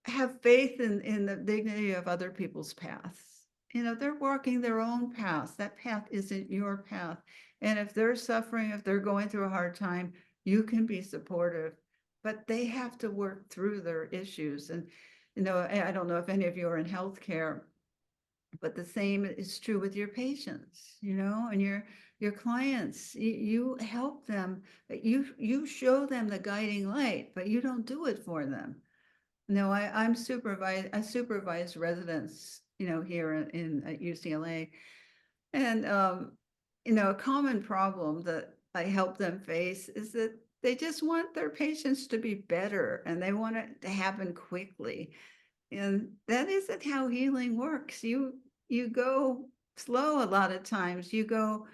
have faith in the dignity of other people's paths. They're walking their own paths. That path isn't your path. And if they're suffering, if they're going through a hard time, you can be supportive, but they have to work through their issues. And, I don't know if any of you are in healthcare, but the same is true with your patients, and your clients. You help them, but you show them the guiding light, but you don't do it for them. No, I supervise residents, here at UCLA. And, a common problem that I help them face is that they just want their patients to be better, and they want it to happen quickly. And that isn't how healing works. You go slow a lot of times. You go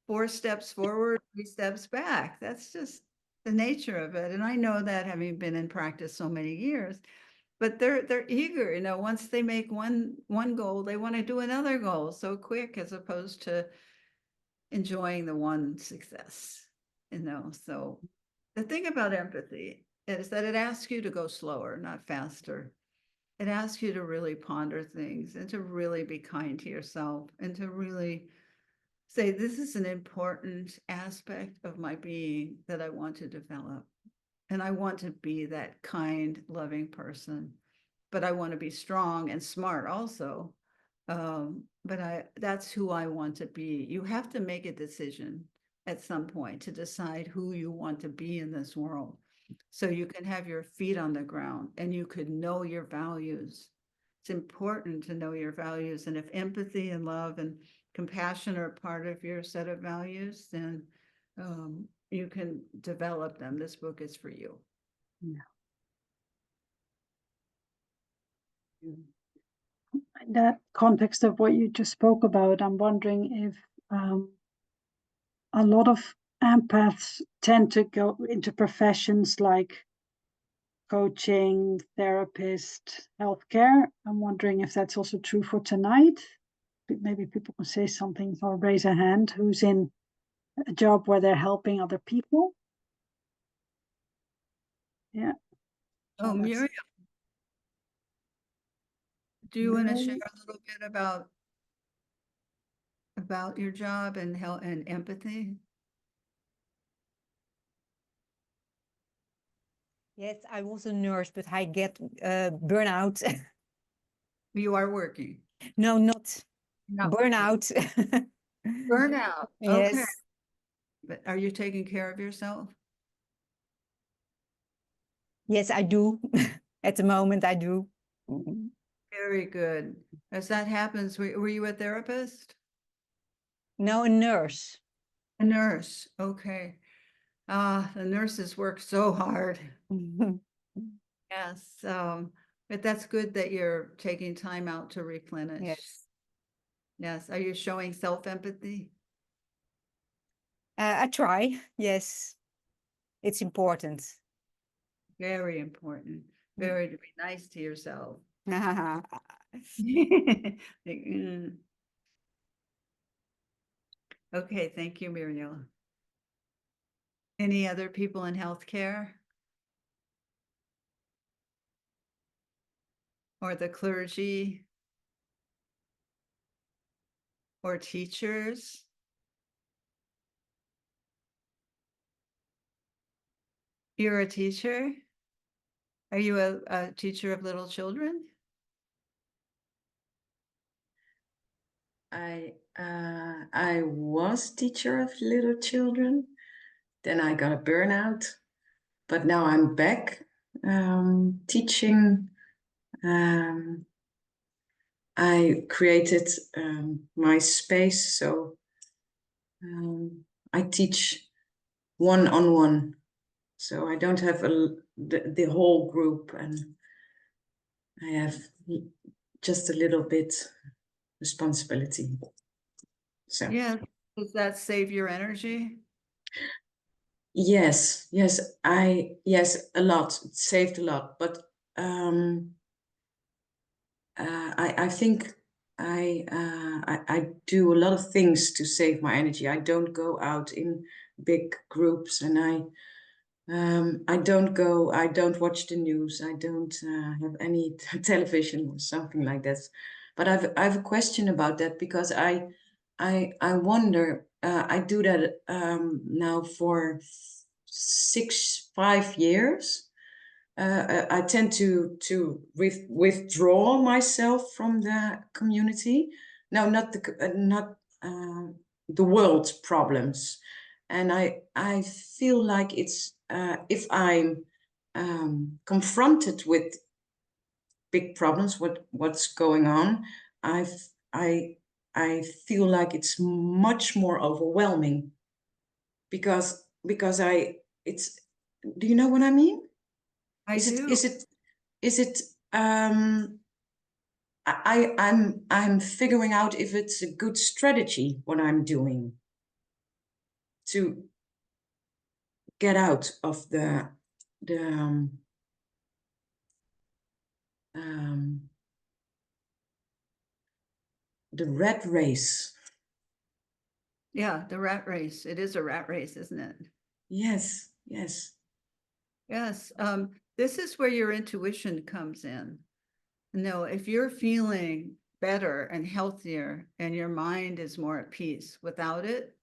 4 steps forward, 3 steps back. That's just the nature of it. And I know that, having been in practice so many years. But they're eager, once they make one goal, they want to do another goal so quick, as opposed to enjoying the one success. So the thing about empathy is that it asks you to go slower, not faster. It asks you to really ponder things, and to really be kind to yourself, and to really say, this is an important aspect of my being that I want to develop. And I want to be that kind, loving person, but I want to be strong and smart also. But that's who I want to be. You have to make a decision at some point to decide who you want to be in this world, so you can have your feet on the ground and you could know your values. It's important to know your values. And if empathy and love and compassion are part of your set of values, then you can develop them. This book is for you. Yeah. In that context of what you just spoke about, I'm wondering if a lot of empaths tend to go into professions like coaching, therapist, healthcare. I'm wondering if that's also true for tonight. Maybe people can say something or raise a hand who's in a job where they're helping other people. Yeah. Oh, Miriam, do you want to share a little bit about your job and health and empathy? Yes, I was a nurse, but I get burnout. You are working. No, not Not burnout. burnout. Yes. Okay. But are you taking care of yourself? Yes, I do. At the moment, I do. Very good. As that happens, were you a therapist? No, a nurse. A nurse. Okay. The nurses work so hard. Yes. But that's good that you're taking time out to replenish. Yes. Yes. Are you showing self-empathy? I try. Yes. It's important. Very important. Very, to be nice to yourself. Okay, thank you, Muriel. Any other people in healthcare? Or the clergy? Or teachers? You're a teacher? Are you a teacher of little children? I was teacher of little children. Then I got a burnout, but now I'm back teaching. I created my space, so I teach one-on-one. So I don't have the whole group, and I have just a little bit responsibility. So Yeah. Does that save your energy? yes, a lot. It saved a lot, but I think I do a lot of things to save my energy. I don't go out in big groups, and I don't watch the news. I don't have any television or something like that. But I have a question about that, because I wonder. I do that now for 5 years. I tend to withdraw myself from the community. No, not the world's problems, and I feel like it's if I'm confronted with big problems, what's going on, I feel like it's much more overwhelming, because it's. Do you know what I mean? I do. Is it I'm figuring out if it's a good strategy what I'm doing to get out of the rat race. Yeah, the rat race. It is a rat race, isn't it? Yes. Yes. This is where your intuition comes in. No, if you're feeling better and healthier and your mind is more at peace without it,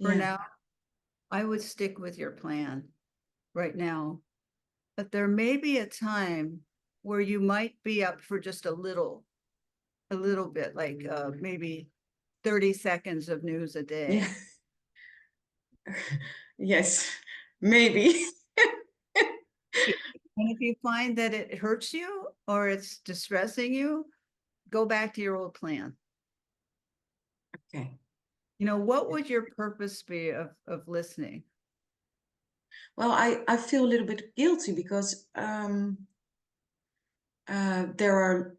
for now, I would stick with your plan right now. But there may be a time where you might be up for just a little bit, like maybe 30 seconds of news a day. Yeah. Yes, maybe. And if you find that it hurts you or it's distressing you, go back to your old plan. Okay. You know, what would your purpose be of listening? Well, I feel a little bit guilty, because there are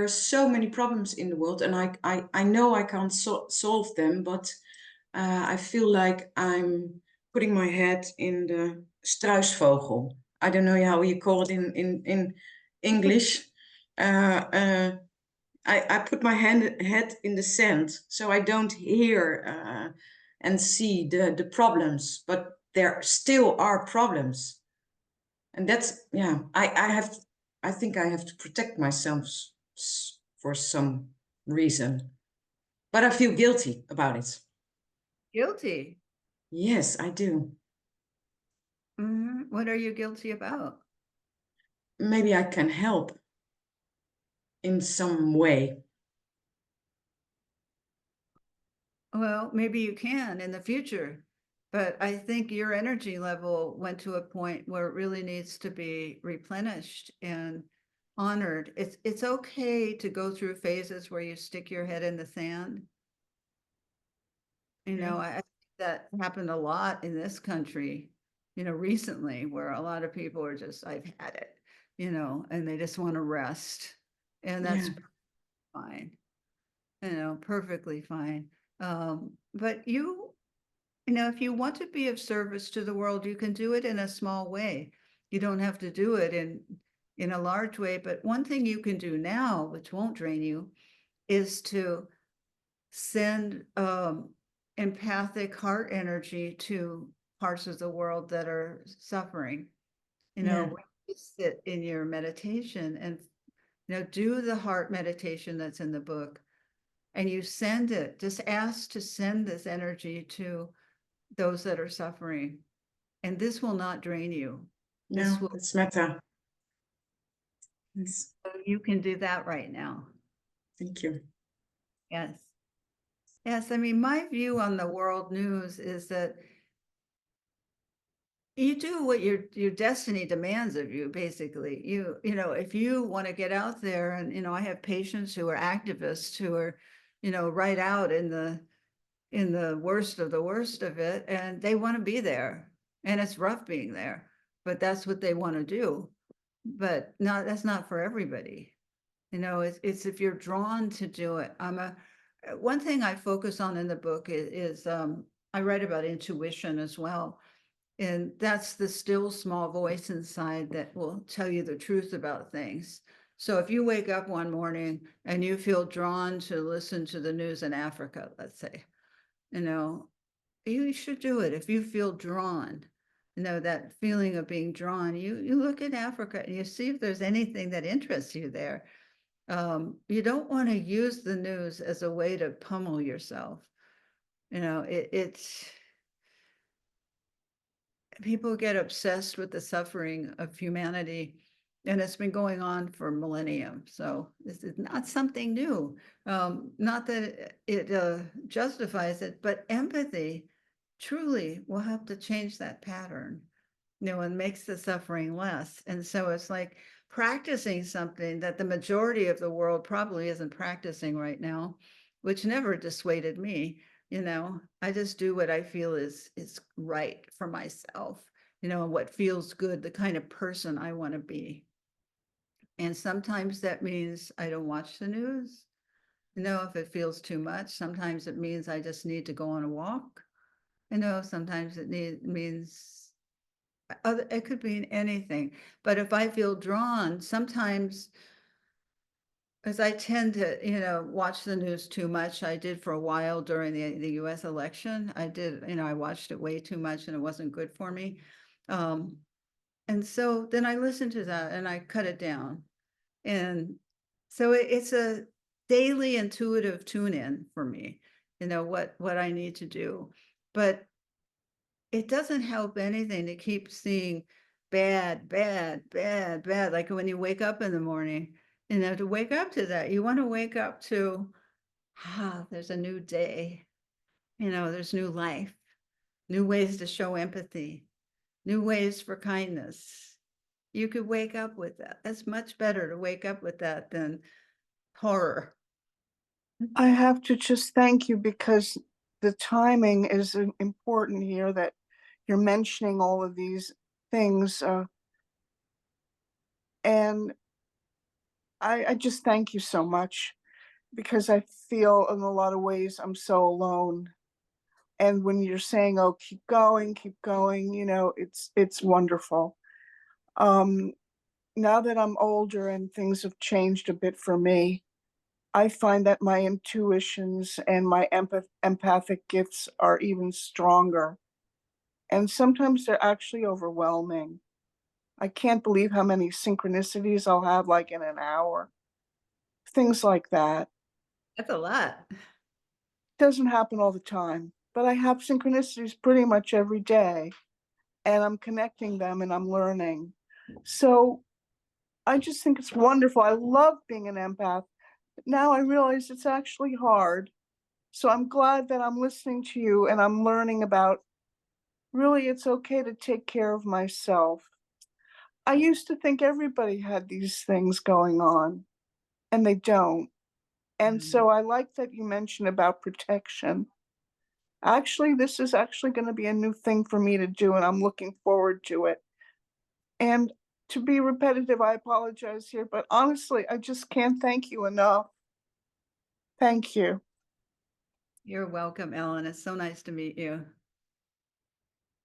so many problems in the world, and I know I can't solve them, but I feel like I'm putting my head in the struisvogel. I don't know how you call it in English. I put my head in the sand, so I don't hear and see the problems, but there still are problems, and that's I think I have to protect myself for some reason, but I feel guilty about it. Guilty. Yes, I do. What are you guilty about? Maybe I can help in some way. Well, maybe you can in the future, but I think your energy level went to a point where it really needs to be replenished and honored. It's okay to go through phases where you stick your head in the sand. You know, I think that happened a lot in this country, you know, recently, where a lot of people are just, I've had it, you know, and they just want to rest. And that's fine, you know, perfectly fine. But you know, if you want to be of service to the world, you can do it in a small way. You don't have to do it in a large way. But one thing you can do now, which won't drain you, is to send empathic heart energy to parts of the world that are suffering. You know, Yeah. when you sit in your meditation and, you know, do the heart meditation that's in the book, and you send it, just ask to send this energy to those that are suffering. And this will not drain you. This No, will, that's metta. Yes, you can do that right now. thank you. Yes. Yes, I mean, my view on the world news is that you do what your destiny demands of you, basically. You know, if you want to get out there, and, you know, I have patients who are activists who are, you know, right out in the worst of it, and they want to be there, and it's rough being there, but that's what they want to do. But that's not for everybody. You know, it's if you're drawn to do it. One thing I focus on in the book is I write about intuition as well. And that's the still small voice inside that will tell you the truth about things. So if you wake up one morning and you feel drawn to listen to the news in Africa, let's say, you know, you should do it. If you feel drawn, you know, that feeling of being drawn, you look at Africa and you see if there's anything that interests you there. You don't want to use the news as a way to pummel yourself. You know, it's people get obsessed with the suffering of humanity, and it's been going on for millennium. So this is not something new. Not that it justifies it, but empathy truly will help to change that pattern, you know, and makes the suffering less. And so it's like practicing something that the majority of the world probably isn't practicing right now, which never dissuaded me. You know, I just do what I feel is right for myself, you know, what feels good, the kind of person I want to be. And sometimes that means I don't watch the news, you know, if it feels too much. Sometimes it means I just need to go on a walk. You know, sometimes it means it could mean anything. But if I feel drawn, sometimes, because I tend to, you know, watch the news too much. I did for a while during the US election. I did, you know, I watched it way too much and it wasn't good for me. And so then I listened to that and I cut it down. And so it's a daily intuitive tune in for me, you know, what I need to do. But it doesn't help anything to keep seeing bad, bad, bad, bad. Like when you wake up in the morning, you know, to wake up to that, you want to wake up to, there's a new day, you know, there's new life, new ways to show empathy, new ways for kindness. You could wake up with that. That's much better to wake up with that than horror. I have to just thank you because the timing is important here, that you're mentioning all of these things. And I just thank you so much, because I feel in a lot of ways I'm so alone. And when you're saying, oh, keep going, you know, it's wonderful. Now that I'm older and things have changed a bit for me, I find that my intuitions and my empathic gifts are even stronger. And sometimes they're actually overwhelming. I can't believe how many synchronicities I'll have like in an hour. Things like that. That's a lot. Doesn't happen all the time, but I have synchronicities pretty much every day, and I'm connecting them and I'm learning. So I just think it's wonderful. I love being an empath. Now I realize it's actually hard. So I'm glad that I'm listening to you and I'm learning about, really, it's okay to take care of myself. I used to think everybody had these things going on, and they don't. And so I like that you mentioned about protection. Actually, this is actually going to be a new thing for me to do, and I'm looking forward to it. And to be repetitive, I apologize here, but honestly, I just can't thank you enough. Thank you. You're welcome, Ellen. It's so nice to meet you.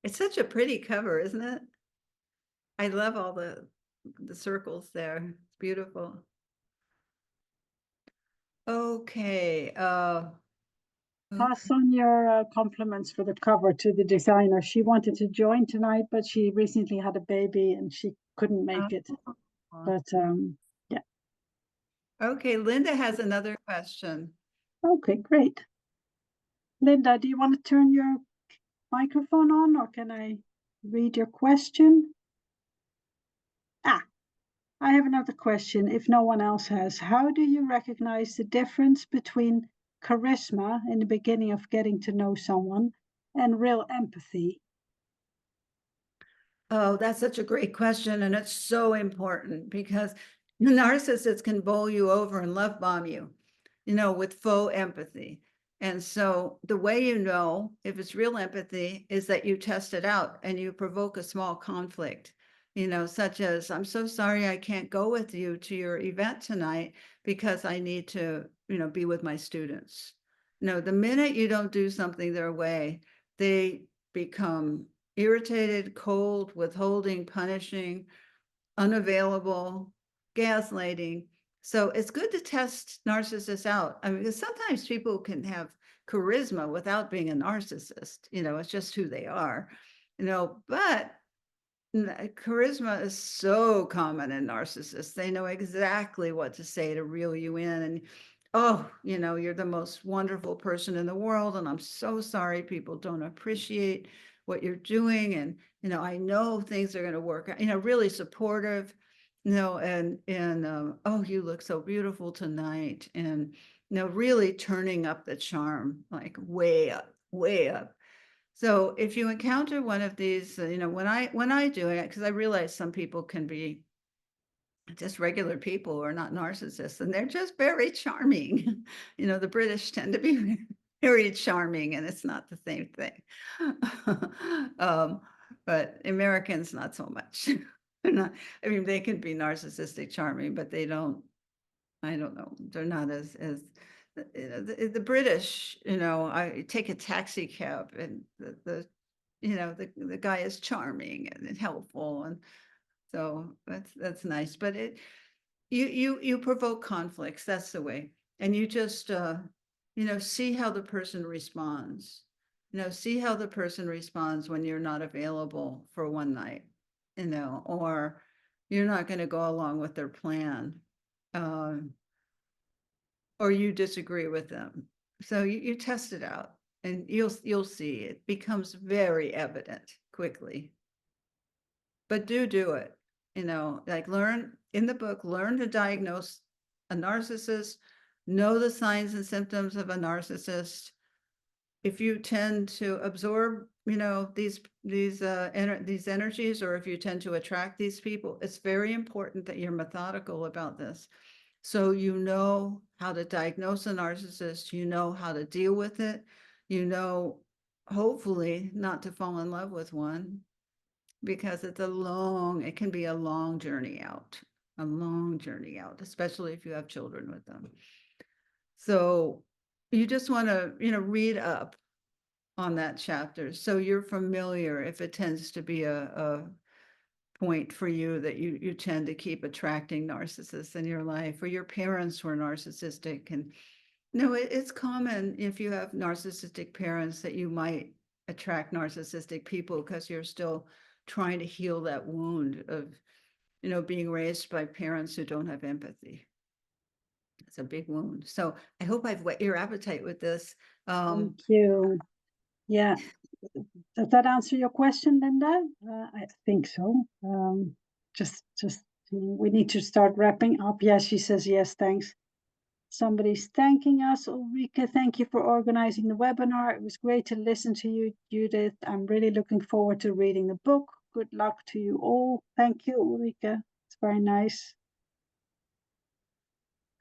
It's such a pretty cover, isn't it? I love all the circles there. It's beautiful. Okay. pass on your compliments for the cover to the designer. She wanted to join tonight, but she recently had a baby and she couldn't make it. But yeah. Okay, Linda has another question. Okay, great. Linda, do you want to turn your microphone on, or can I read your question? I have another question, if no one else has. How do you recognize the difference between charisma in the beginning of getting to know someone and real empathy? Oh, that's such a great question. And it's so important because the narcissists can bowl you over and love bomb you, with faux empathy. And so the way you know if it's real empathy is that you test it out and you provoke a small conflict, such as, I'm so sorry I can't go with you to your event tonight because I need to, be with my students. The minute you don't do something their way, they become irritated, cold, withholding, punishing, unavailable, gaslighting. So it's good to test narcissists out. I mean, because sometimes people can have charisma without being a narcissist, it's just who they are, but charisma is so common in narcissists. They know exactly what to say to reel you in. And, oh, you're the most wonderful person in the world. And I'm so sorry people don't appreciate what you're doing. And, I know things are going to work out, really supportive, and oh, you look so beautiful tonight. And, really turning up the charm, like way up, way up. So if you encounter one of these, when I do it, because I realize some people can be just regular people or not narcissists, and they're just very charming. The British tend to be very charming, and it's not the same thing. But Americans, not so much. They're not, I mean, they can be narcissistic charming, but they don't, I don't know, they're not as the British, I take a taxi cab and the guy is charming and helpful, and so that's nice. But you provoke conflicts. That's the way, and you just see how the person responds. See how the person responds when you're not available for one night, or you're not going to go along with their plan. Or you disagree with them. So you test it out and you'll see it becomes very evident quickly. But do it, like learn in the book, learn to diagnose a narcissist, know the signs and symptoms of a narcissist. If you tend to absorb, these energies, or if you tend to attract these people, it's very important that you're methodical about this. So you know how to diagnose a narcissist, how to deal with it, hopefully not to fall in love with one, because it can be a long journey out, especially if you have children with them. So you just want to, read up on that chapter so you're familiar if it tends to be a point for you that you tend to keep attracting narcissists in your life, or your parents were narcissistic. And it's common if you have narcissistic parents that you might attract narcissistic people because you're still trying to heal that wound of being raised by parents who don't have empathy. It's a big wound. So I hope I've whet your appetite with this. Thank you. Yeah. Does that answer your question, Linda? I think so. Just we need to start wrapping up. Yes, she says yes, thanks. Somebody's thanking us. Ulrika, thank you for organizing the webinar. It was great to listen to you, Judith. I'm really looking forward to reading the book. Good luck to you all. Thank you, Ulrika. It's very nice.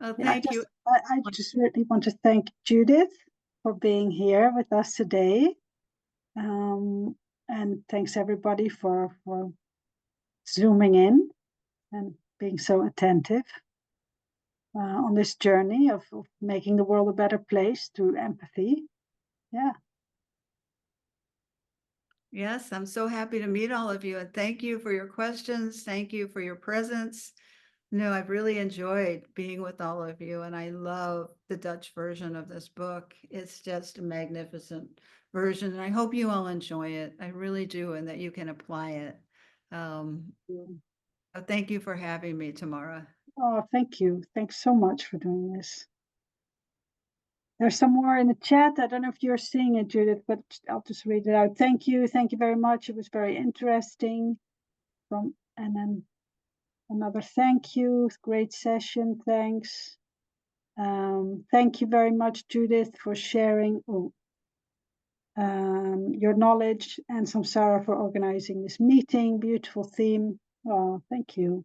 Oh, thank you. I just really want to thank Judith for being here with us today. And thanks everybody for zooming in and being so attentive on this journey of making the world a better place through empathy. Yeah. Yes, I'm so happy to meet all of you, and thank you for your questions. Thank you for your presence. No, I've really enjoyed being with all of you, and I love the Dutch version of this book. It's just a magnificent version, and I hope you all enjoy it. I really do, and that you can apply it. So thank you for having me, Tamara. Oh, thank you. Thanks so much for doing this. There's some more in the chat. I don't know if you're seeing it, Judith, but I'll just read it out. Thank you. Thank you very much. It was very interesting. And then another thank you. Great session. Thanks. Thank you very much, Judith, for sharing your knowledge, and Samsara for organizing this meeting. Beautiful theme. Oh, thank you.